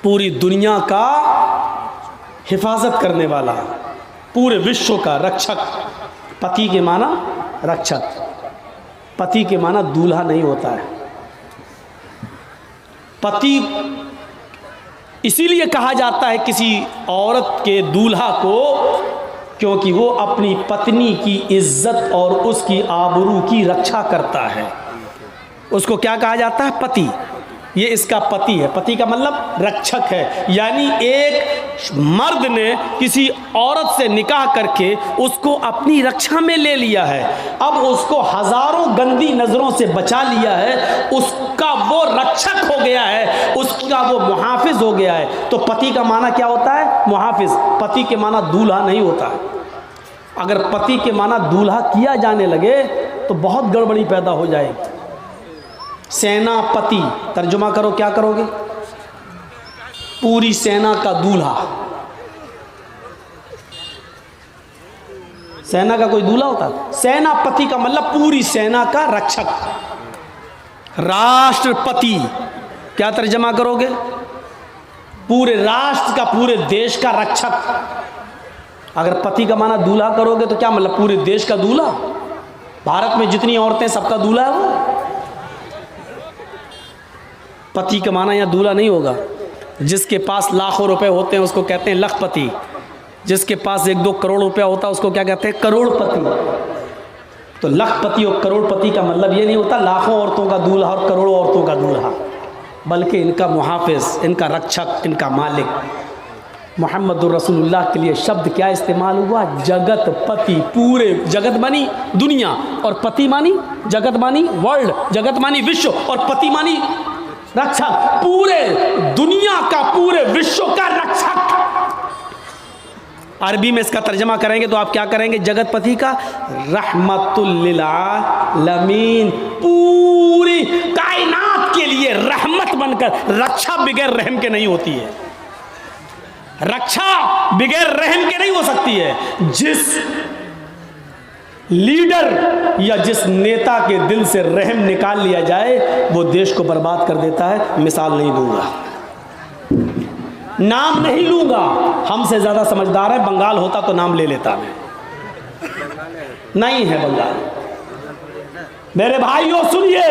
पूरी दुनिया का हिफाजत करने वाला, पूरे विश्व का रक्षक। पति के माना रक्षक, पति के माना दूल्हा नहीं होता है। पति इसीलिए कहा जाता है किसी औरत के दूल्हा को, क्योंकि वो अपनी पत्नी की इज्जत और उसकी आबरू की रक्षा करता है। उसको क्या कहा जाता है? पति। ये इसका पति है। पति का मतलब रक्षक है। यानी एक मर्द ने किसी औरत से निकाह करके उसको अपनी रक्षा में ले लिया है, अब उसको हजारों गंदी नजरों से बचा लिया है, उसका वो रक्षक हो गया है, उसका वो मुहाफिज हो गया है। तो पति का माना क्या होता है? मुहाफिज। पति के माना दूल्हा नहीं होता है। अगर पति के माना दूल्हा किया जाने लगे तो बहुत गड़बड़ी पैदा हो जाएगी। सेनापति तर्जुमा करो, क्या करोगे? पूरी सेना का दूल्हा। सेना का कोई दूल्हा होता? सेनापति का मतलब पूरी सेना का रक्षक। राष्ट्रपति क्या तर्जुमा करोगे? पूरे राष्ट्र का, पूरे देश का रक्षक। अगर पति का माना दूल्हा करोगे तो क्या मतलब? पूरे देश का दूल्हा। भारत में जितनी औरतें सबका दूल्हा है वो। पति का माना यहाँ दूल्हा नहीं होगा। जिसके पास लाखों रुपए होते हैं उसको कहते हैं लखपति, जिसके पास 1-2 करोड़ रुपया होता है उसको क्या कहते हैं? करोड़पति। तो लखपति और करोड़पति का मतलब ये नहीं होता लाखों औरतों का दूल्हा और करोड़ों औरतों का दूल्हा, बल्कि इनका मुहाफिज, इनका रक्षक, इनका मालिक। मोहम्मदुर रसूलुल्लाह के लिए शब्द क्या इस्तेमाल हुआ? जगत पति। पूरे जगत मानी दुनिया, और पति मानी जगत मानी वर्ल्ड, जगत मानी विश्व, और पति मानी रक्षक। पूरे दुनिया का, पूरे विश्व का रक्षक। अरबी में इसका तर्जमा करेंगे तो आप क्या करेंगे? जगतपति का रहमतुल लिल आलमीन, पूरी कायनात के लिए रहमत बनकर। रक्षा बगैर रहम के नहीं होती है, रक्षा बगैर रहम के नहीं हो सकती है। जिस लीडर या जिस नेता के दिल से रहम निकाल लिया जाए वो देश को बर्बाद कर देता है। मिसाल नहीं दूंगा, नाम नहीं लूंगा, हमसे ज्यादा समझदार है। बंगाल होता तो नाम ले लेता मैं, नहीं है बंगाल। मेरे भाइयों सुनिए,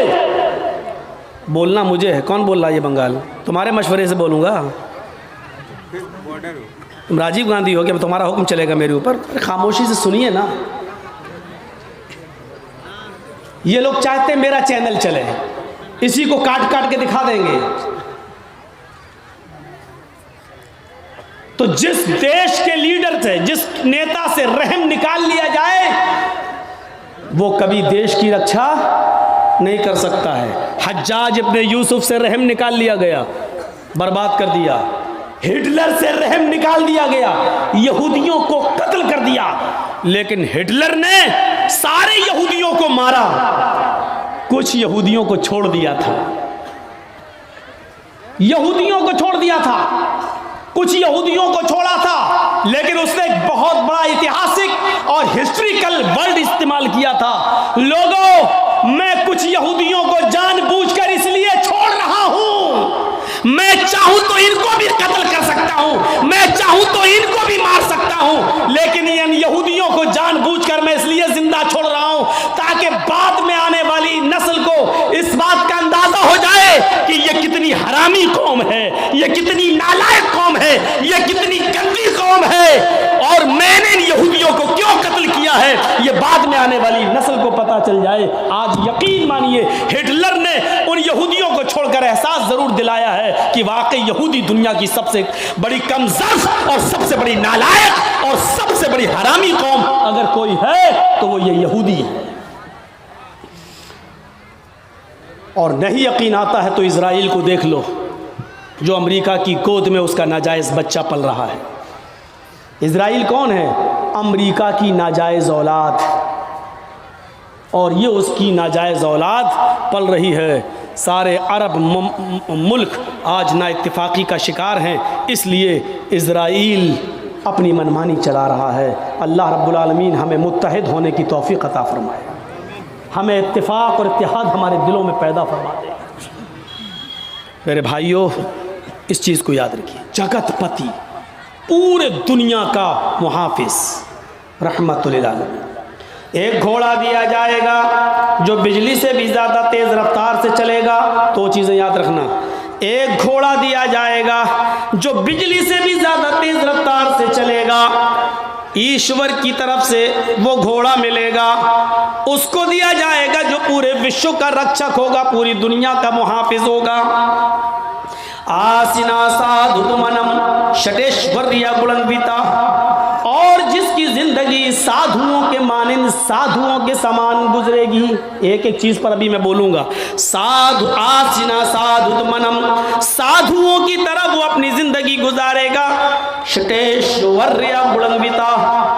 बोलना मुझे है, कौन बोल रहा है ये बंगाल? तुम्हारे मशवरे से बोलूंगा। तुम राजीव गांधी हो, क्या तुम्हारा हुक्म चलेगा मेरे ऊपर? खामोशी से सुनिए ना। ये लोग चाहते हैं मेरा चैनल चले, इसी को काट काट के दिखा देंगे। तो जिस देश के लीडर से, जिस नेता से रहम निकाल लिया जाए वो कभी देश की रक्षा नहीं कर सकता है। हज्जाज इब्ने यूसुफ से रहम निकाल लिया गया, बर्बाद कर दिया। हिटलर से रहम निकाल दिया गया, यहूदियों को कत्ल कर दिया। लेकिन हिटलर ने सारे यहूदियों को मारा, कुछ यहूदियों को छोड़ दिया था। यहूदियों को छोड़ दिया था, कुछ यहूदियों को छोड़ा था। लेकिन उसने एक बहुत बड़ा ऐतिहासिक और हिस्ट्रिकल वर्ड इस्तेमाल किया था। लोगों, मैं कुछ यहूदियों को जानबूझकर इसलिए छोड़ रहा हूं, मैं चाहूं तो इनको भी कत्ल कर सकता हूं, मैं चाहूं तो इनको भी मार सकता हूं, लेकिन इन यहूदियों को जानबूझकर मैं इसलिए जिंदा छोड़ रहा हूं ताकि बाद में आने वाली नस्ल को इस बात का अंदाजा हो जाए कि ये कितनी हरामी कौम है, ये कितनी नालायक कौम है, ये कितनी गंदी कौम है, और मैंने इन यहूदियों को क्यों कत्ल किया है ये बाद में आने वाली नस्ल को पता चल जाए। आज यकीन मानिए, हिटलर ने उन यहूदियों को छोड़कर एहसास जरूर दिलाया है कि वाकई यहूदी दुनिया की सबसे बड़ी कमजोर और सबसे बड़ी नालायक और सबसे बड़ी हरामी कौम अगर कोई है तो वो ये यहूदी है। और नहीं यकीन आता है तो इजराइल को देख लो, जो अमेरिका की गोद में उसका नाजायज बच्चा पल रहा है। इजराइल कौन है? अमेरिका की नाजायज औलाद, और ये उसकी नाजायज औलाद पल रही है। सारे अरब मुल्क आज नाइत्तेफाकी का शिकार हैं, इसलिए इजराइल अपनी मनमानी चला रहा है। अल्लाह रब्बुल आलमीन हमें मुत्तहिद होने की तौफीक अता फरमाए, हमें इत्तिफाक और इत्तिहाद हमारे दिलों में पैदा फरमा दे। मेरे भाइयों, इस चीज़ को याद रखिए, जगतपति, पूरे दुनिया का मुहाफिज, रहमतुल लिल आलमीन। एक घोड़ा दिया जाएगा जो बिजली से भी ज़्यादा तेज़ रफ्तार से चलेगा, तो चीज़ें याद रखना। एक घोड़ा दिया जाएगा जो बिजली से भी ज़्यादा तेज़ रफ्तार से चलेगा, ईश्वर की तरफ से वो घोड़ा मिलेगा। उसको दिया जाएगा जो पूरे विश्व का रक्षक होगा, पूरी दुनिया का मुहाफिज होगा। आसिना साधुमनम शटेश्वर्या गुणन्विता, और जिसकी जिंदगी साधुओं के मानिंद, साधुओं के समान गुजरेगी। एक एक चीज पर अभी मैं बोलूंगा। साधु आसिना साधुमनम, साधुओं की तरह वो अपनी जिंदगी गुजारेगा। शटेश्वर्या गुणन्विता,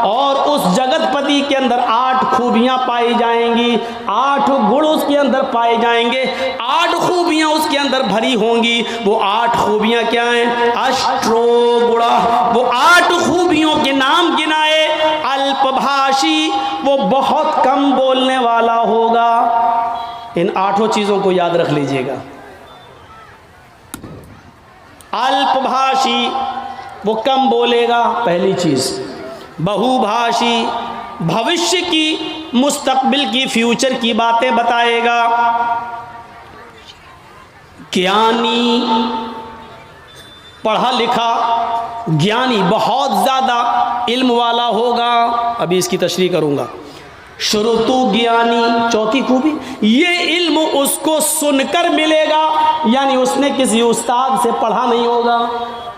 और उस जगतपति के अंदर 8 खूबियां पाई जाएंगी, 8 गुण उसके अंदर पाए जाएंगे, 8 खूबियां उसके अंदर भरी होंगी। वो 8 खूबियां क्या हैं? अष्टो गुणा, वो 8 खूबियों के नाम गिनाए। अल्पभाषी, वो बहुत कम बोलने वाला होगा। इन 8 चीजों को याद रख लीजिएगा। अल्पभाषी, वो कम बोलेगा, पहली चीज। बहुभाषी, भविष्य की, मुस्तकबिल की, फ्यूचर की बातें बताएगा। ज्ञानी, पढ़ा लिखा, ज्ञानी, बहुत ज़्यादा इल्म वाला होगा। अभी इसकी तशरीह करूँगा। श्रुतु ज्ञानी, चौथी खूबी, ये इल्म उसको सुनकर मिलेगा, यानी उसने किसी उस्ताद से पढ़ा नहीं होगा।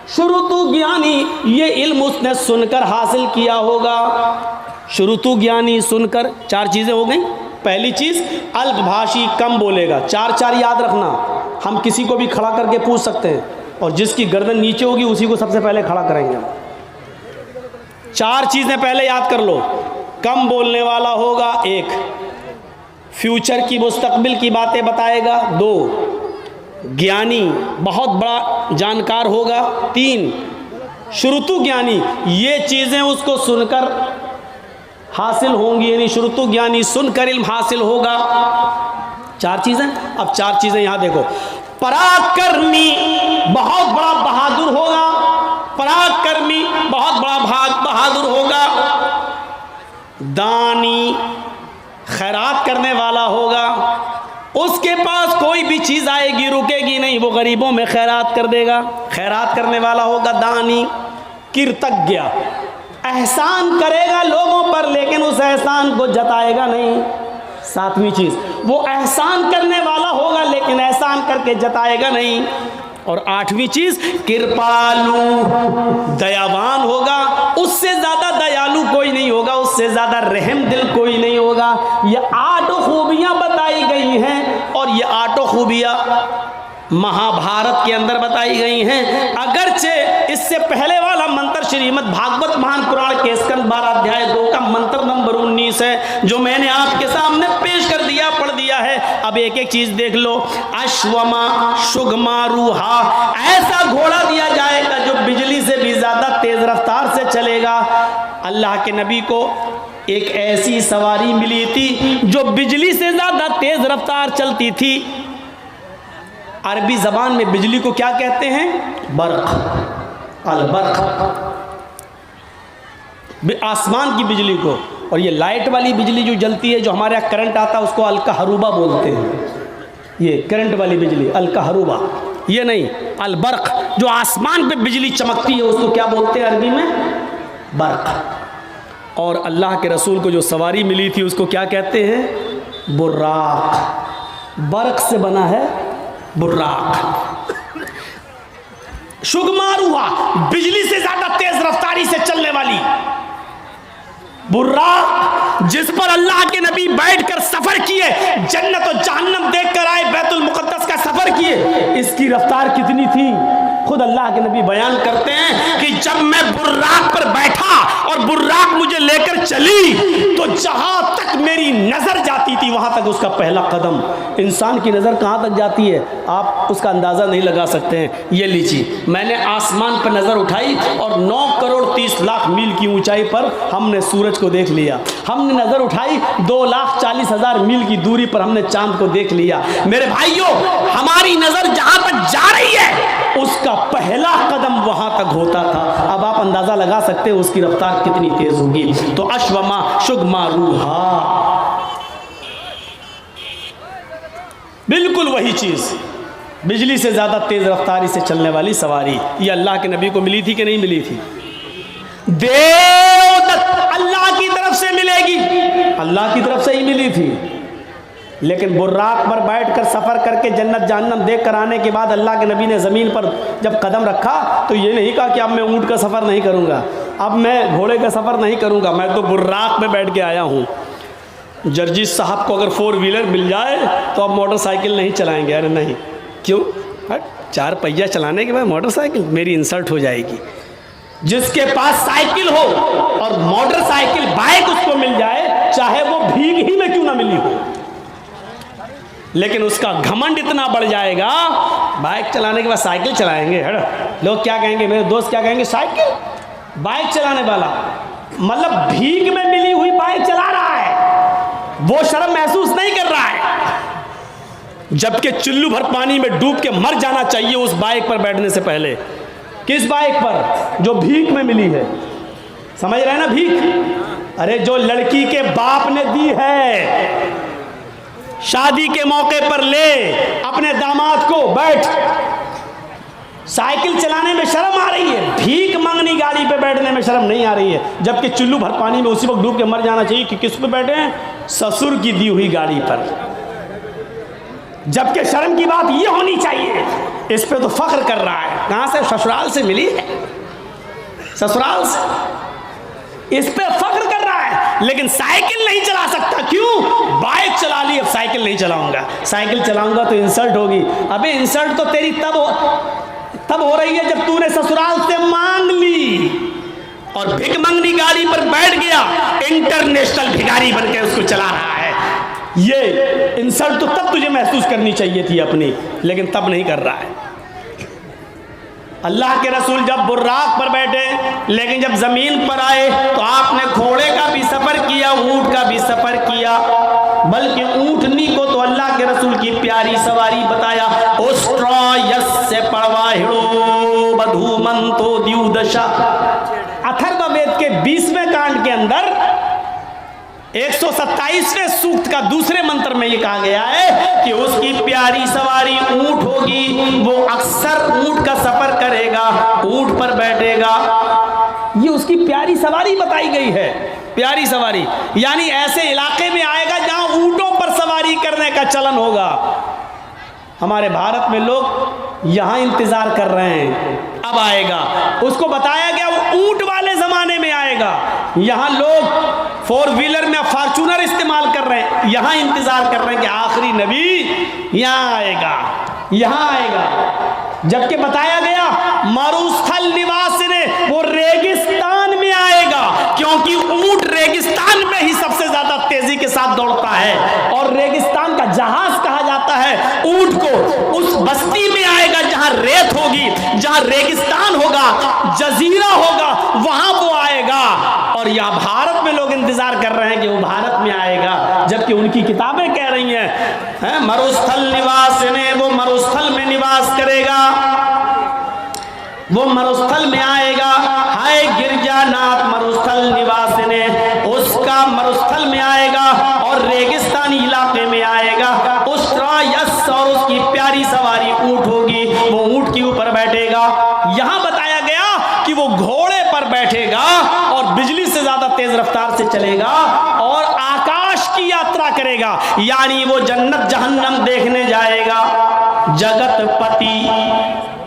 शुरुतु ज्ञानी, ये इल्म उसने सुनकर हासिल किया होगा। शुरुतु ज्ञानी सुनकर, 4 चीज़ें हो गई। पहली चीज़ अल्पभाषी, कम बोलेगा। 4 याद रखना। हम किसी को भी खड़ा करके पूछ सकते हैं और जिसकी गर्दन नीचे होगी उसी को सबसे पहले खड़ा करेंगे। 4 चीज़ें पहले याद कर लो। कम बोलने वाला होगा 1, फ्यूचर की मुस्तकबिल की बातें बताएगा 2, ज्ञानी बहुत बड़ा जानकार होगा 3, शुरुतु ज्ञानी, ये चीज़ें उसको सुनकर हासिल होंगी, यानी शुरुतु ज्ञानी सुनकर इल्म हासिल होगा। 4 चीज़ें। अब 4 चीज़ें यहाँ देखो। पराक्रमी, बहुत बड़ा बहादुर होगा। पराक्रमी, बहुत बड़ा बहादुर होगा। दानी, खैरात करने वाला होगा। उसके पास कोई भी चीज़ आएगी रुकेगी नहीं, वो गरीबों में खैरात कर देगा। खैरात करने वाला होगा दानी। कृतज्ञ, एहसान करेगा लोगों पर लेकिन उस एहसान को जताएगा नहीं। 7वीं चीज़, वो एहसान करने वाला होगा लेकिन एहसान करके जताएगा नहीं। और 8वीं चीज़ कृपालु, दयावान होगा। उससे ज़्यादा दयालु कोई नहीं होगा, उससे ज़्यादा रहम दिल कोई नहीं होगा। ये 8 खूबियाँ बताई गई हैं और ये 8 खूबियाँ महाभारत के अंदर बताई गई हैं। अगरचे इससे पहले वाला मंत्र श्रीमद् भागवत महापुराण के स्कंद 12 अध्याय 2 का मंत्र नंबर 19 है, जो मैंने आपके सामने पेश कर दिया, पढ़ दिया है। अब एक एक चीज देख लो। अश्वमा शुगमा रूहा, ऐसा घोड़ा दिया जाएगा जो बिजली से भी ज्यादा तेज रफ्तार से चलेगा। अल्लाह के नबी को एक ऐसी सवारी मिली थी जो बिजली से ज्यादा तेज रफ्तार चलती थी। अरबी ज़बान में बिजली को क्या कहते हैं? बर्क़, अल-बर्क़, आसमान की बिजली को। और ये लाइट वाली बिजली जो जलती है, जो हमारे यहाँ करंट आता है, उसको अल-कहरुबा बोलते हैं। ये करंट वाली बिजली अल-कहरुबा, ये नहीं, अल-बर्क़, जो आसमान पे बिजली चमकती है उसको क्या बोलते हैं अरबी में? बर्क़। और अल्लाह के रसूल को जो सवारी मिली थी उसको क्या कहते हैं? बुर्राक। बर्क़ से बना है बुर्राक। शुगमारुहा, बिजली से ज्यादा तेज रफ्तारी से चलने वाली बुर्राक, जिस पर अल्लाह के नबी बैठकर सफर किए, जन्नत और जहन्नम देखकर आए, बैतुल मुक़द्दस का सफर किए। इसकी रफ्तार कितनी थी? खुद अल्लाह के नबी बयान करते हैं कि जब मैं बुर्राक पर बैठा और बुर्राक मुझे लेकर चली तो जहां तक मेरी नजर जाती थी वहां तक उसका पहला कदम। इंसान की नजर कहां तक जाती है आप उसका अंदाजा नहीं लगा सकते हैं। ये लीजिए, मैंने आसमान पर नजर उठाई और 9 करोड़ 30 लाख मील की ऊंचाई पर हमने सूरज को देख लिया। हमने नजर उठाई 2,40,000 मील की दूरी पर हमने चांद को देख लिया। मेरे भाइयों, हमारी नजर जहां तक जा रही है उसका पहला कदम वहां तक होता था। अब आप अंदाजा लगा सकते हो उसकी रफ्तार कितनी तेज होगी। तो अश्वमा शुगमा रूहा, बिल्कुल वही चीज, बिजली से ज्यादा तेज रफ्तारी से चलने वाली सवारी। ये अल्लाह के नबी को मिली थी कि नहीं मिली थी? देवदत्त अल्लाह की तरफ से मिलेगी, अल्लाह की तरफ से ही मिली थी। लेकिन बुर्राक पर बैठकर सफ़र करके जन्नत जहन्नम देख कर आने के बाद अल्लाह के नबी ने ज़मीन पर जब कदम रखा तो ये नहीं कहा कि अब मैं ऊँट का सफ़र नहीं करूँगा, अब मैं घोड़े का सफ़र नहीं करूँगा, मैं तो बुर्राक में बैठ के आया हूँ। जर्जिस साहब को अगर 4 व्हीलर मिल जाए तो अब मोटरसाइकिल नहीं चलाएँगे। अरे नहीं, क्यों? 4 पहिया चलाने के बाद मोटरसाइकिल, मेरी इंसल्ट हो जाएगी। जिसके पास साइकिल हो और मोटरसाइकिल बाइक उसको मिल जाए, चाहे वो भीग ही में क्यों ना मिली हो, लेकिन उसका घमंड इतना बढ़ जाएगा, बाइक चलाने के बाद साइकिल चलाएंगे। लोग क्या कहेंगे, मेरे दोस्त क्या कहेंगे, साइकिल बाइक चलाने वाला, मतलब भीग में मिली हुई बाइक चला रहा है, वो शर्म महसूस नहीं कर रहा है। जबकि चुल्लू भर पानी में डूब के मर जाना चाहिए उस बाइक पर बैठने से पहले। किस बाइक पर? जो भीख में मिली है। समझ रहे हैं ना भीख? अरे जो लड़की के बाप ने दी है, शादी के मौके पर ले अपने दामाद को, बैठ, साइकिल चलाने में शर्म आ रही है, भीख मांगनी गाड़ी पे बैठने में शर्म नहीं आ रही है। जबकि चुल्लू भर पानी में उसी वक्त डूब के मर जाना चाहिए कि किस पे बैठे हैं? ससुर की दी हुई गाड़ी पर। जबकि शर्म की बात ये होनी चाहिए इस पे तो फख्र कर रहा है। कहाँ से? ससुराल से मिली है, ससुराल से, इस पे फख्र कर रहा है। लेकिन साइकिल नहीं चला सकता, क्यों? बाइक चला ली, अब साइकिल नहीं चलाऊंगा, साइकिल चलाऊंगा तो इंसल्ट होगी। अबे इंसल्ट तो तेरी तब हो रही है जब तूने ससुराल से मांग ली और भिखमंगनी गाड़ी पर बैठ गया, इंटरनेशनल भिखारी बनके उसको चला रहा है। ये इंसल्ट तो तब तुझे महसूस करनी चाहिए थी अपनी, लेकिन तब नहीं कर रहा है। अल्लाह के रसूल जब बुर्राक पर बैठे, लेकिन जब जमीन पर आए तो आपने घोड़े का भी सफर किया, ऊंट का भी सफर किया, बल्कि ऊंटनी को तो अल्लाह के रसूल की प्यारी सवारी बताया। उस्ट्रायस्य परवाहिड़ो बधूमंतो द्युदशा। अथर्ववेद के 20वें कांड के अंदर 127वें सूक्त का दूसरे मंत्र में ये कहा गया है कि उसकी प्यारी सवारी ऊंट होगी, वो अक्सर ऊंट का सफर करेगा, ऊंट पर बैठेगा। ये उसकी प्यारी सवारी बताई गई है, प्यारी सवारी, यानी ऐसे इलाके में आएगा जहां ऊंटों पर सवारी करने का चलन होगा। हमारे भारत में लोग यहां इंतजार कर रहे हैं, अब आएगा। उसको बताया गया वो ऊंट वाले जमाने में आएगा। यहां लोग 4 व्हीलर में फॉर्च्यूनर इस्तेमाल कर रहे हैं, यहां इंतजार कर रहे हैं कि आखिरी नबी यहां आएगा, यहां आएगा। जबकि बताया गया मरुस्थल निवास ने, वो रेगिस्तान में आएगा, क्योंकि ऊंट रेगिस्तान में ही सबसे ज्यादा तेजी के साथ दौड़ता है, और रेगिस्तान का जहाज कहा जाता है ऊंट को। उस बस्ती में आएगा जहां रेत होगी, जहां रेगिस्तान होगा, जजीरा होगा, वहां वो आएगा। और यहां भारत में लोग इंतजार कर रहे हैं कि वो भारत में आएगा, जबकि उनकी किताबें कह रही हैं मरुस्थल निवास ने, वो मरुस्थल में निवास करेगा, वो मरुस्थल में आएगा। हाय गिरजानाथ मरुस्थल निवास ने, उसका मरुस्थल में आएगा और रेगिस्तानी इलाके में आएगा। उस्ट्रायस, और उसकी प्यारी सवारी ऊंट होगी, वो ऊंट के ऊपर बैठेगा। यहां बताया गया कि वो घोड़े पर बैठेगा और बिजली से ज्यादा तेज रफ्तार से चलेगा और आकाश की यात्रा करेगा, यानी वो जन्नत जहन्नम देखने जाएगा, जगत पति।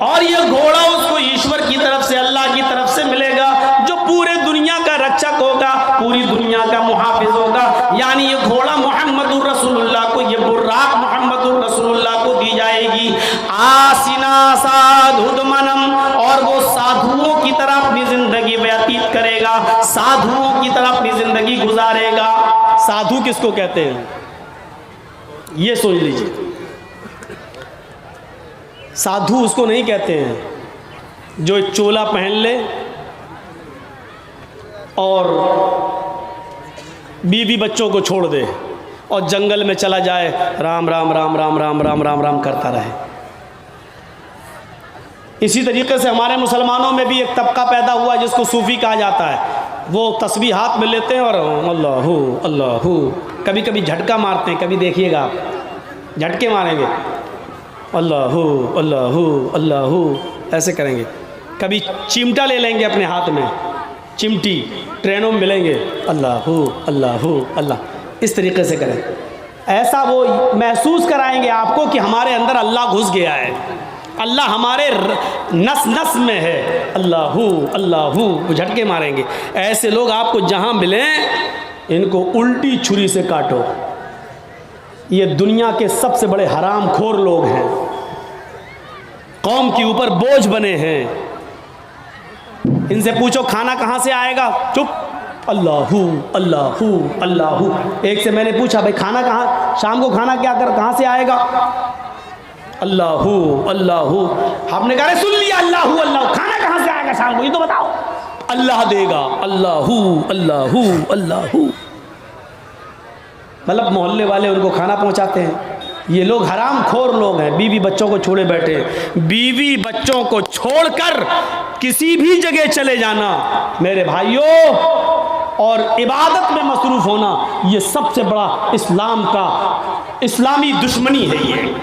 और ये घोड़ा उसको ईश्वर की तरफ से, अल्लाह की तरफ से मिलेगा, जो पूरे दुनिया का रक्षक होगा, पूरी दुनिया का मुहाफिज होगा। यानी ये घोड़ा मोहम्मदुर रसूलुल्लाह को, ये बुर्राक मोहम्मदुर रसूलुल्लाह को दी जाएगी। आसिना साधुदमनम, और वो साधुओं की तरह अपनी जिंदगी व्यतीत करेगा, साधुओं की तरह अपनी जिंदगी गुजारेगा। साधु किसको कहते हैं ये सोच लीजिए। साधु उसको नहीं कहते हैं जो एक चोला पहन ले और बीवी बच्चों को छोड़ दे और जंगल में चला जाए, राम राम राम राम राम राम राम राम करता रहे। इसी तरीके से हमारे मुसलमानों में भी एक तबका पैदा हुआ जिसको सूफी कहा जाता है। वो तस्बीह हाथ में लेते हैं और अल्लाहू अल्लाहू, कभी कभी झटका मारते हैं, कभी देखिएगा आप झटके मारेंगे, अल्लाहू अल्लाहू अल्लाहू ऐसे करेंगे। कभी चिमटा ले लेंगे अपने हाथ में, चिमटी ट्रेनों में मिलेंगे, अल्लाहू अल्लाहू अल्लाह, इस तरीके से करें। ऐसा वो महसूस कराएंगे आपको कि हमारे अंदर अल्लाह घुस गया है, अल्लाह हमारे नस नस में है, अल्लाहू अल्लाहू, वो झटके मारेंगे। ऐसे लोग आपको जहाँ मिलें इनको उल्टी छुरी से काटो। ये दुनिया के सबसे बड़े हरामखोर लोग हैं, कौम के ऊपर बोझ बने हैं। इनसे पूछो खाना कहाँ से आएगा, चुप, अल्लाहू अल्लाहू अल्लाहू। एक से मैंने पूछा भाई खाना कहाँ, शाम को खाना क्या कर कहाँ से आएगा, अल्लाहू अल्लाहू। हमने कहा सुन लिया अल्लाहू अल्लाहू, खाना कहाँ से आएगा शाम को ये तो बताओ, अल्लाह देगा, अल्लाहू अल्लाहू अल्लाहू। मतलब मोहल्ले वाले उनको खाना पहुंचाते हैं। ये लोग हराम खोर लोग हैं, बीवी बच्चों को छोड़े बैठे। बीवी बच्चों को छोड़कर किसी भी जगह चले जाना मेरे भाइयों, और इबादत में मसरूफ होना, ये सबसे बड़ा इस्लाम का, इस्लामी दुश्मनी है। ये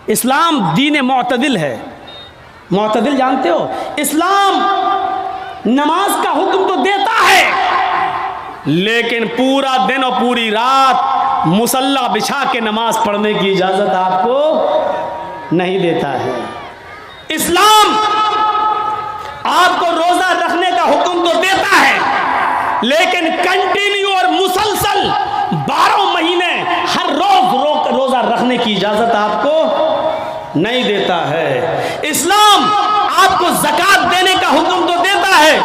इस्लाम दीन मुअतदिल है। मुअतदिल जानते हो, इस्लाम नमाज का हुक्म तो देता है, लेकिन पूरा दिन और पूरी रात मुसल्ला बिछा के नमाज पढ़ने की इजाज़त आपको नहीं देता है। इस्लाम आपको रोजा रखने का हुक्म तो देता है, लेकिन कंटिन्यू और मुसलसल 12 महीने हर रोज रोजा रखने की इजाजत आपको नहीं देता है। इस्लाम आपको ज़कात देने का हुक्म तो देता है,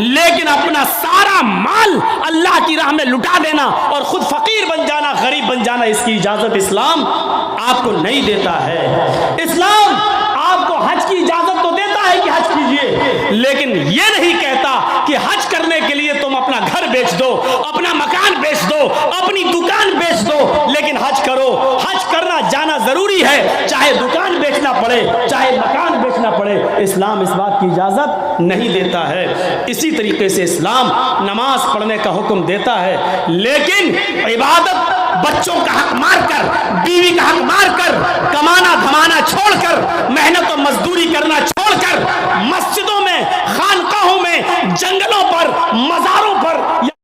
लेकिन अपना सारा माल अल्लाह की राह में लुटा देना और खुद फकीर बन जाना, गरीब बन जाना, इसकी इजाजत इस्लाम आपको नहीं देता है। इस्लाम आपको हज की इजाजत तो देता है कि हज कीजिए, लेकिन ये नहीं कहता कि हज करने के लिए तुम अपना घर बेच दो, अपना मकान बेच दो, अपनी दुकान बेच दो, लेकिन हज करो। हज करना जाना जरूरी है, चाहे दुकान बेचना पड़े, चाहे मकान बेचना पड़े। इस्लाम इस बात की इजाजत नहीं देता है। इसी तरीके से इस्लाम नमाज पढ़ने का हुक्म देता है, लेकिन इबादत बच्चों का हक मारकर, बीवी का हक मारकर, कमाना धमाना छोड़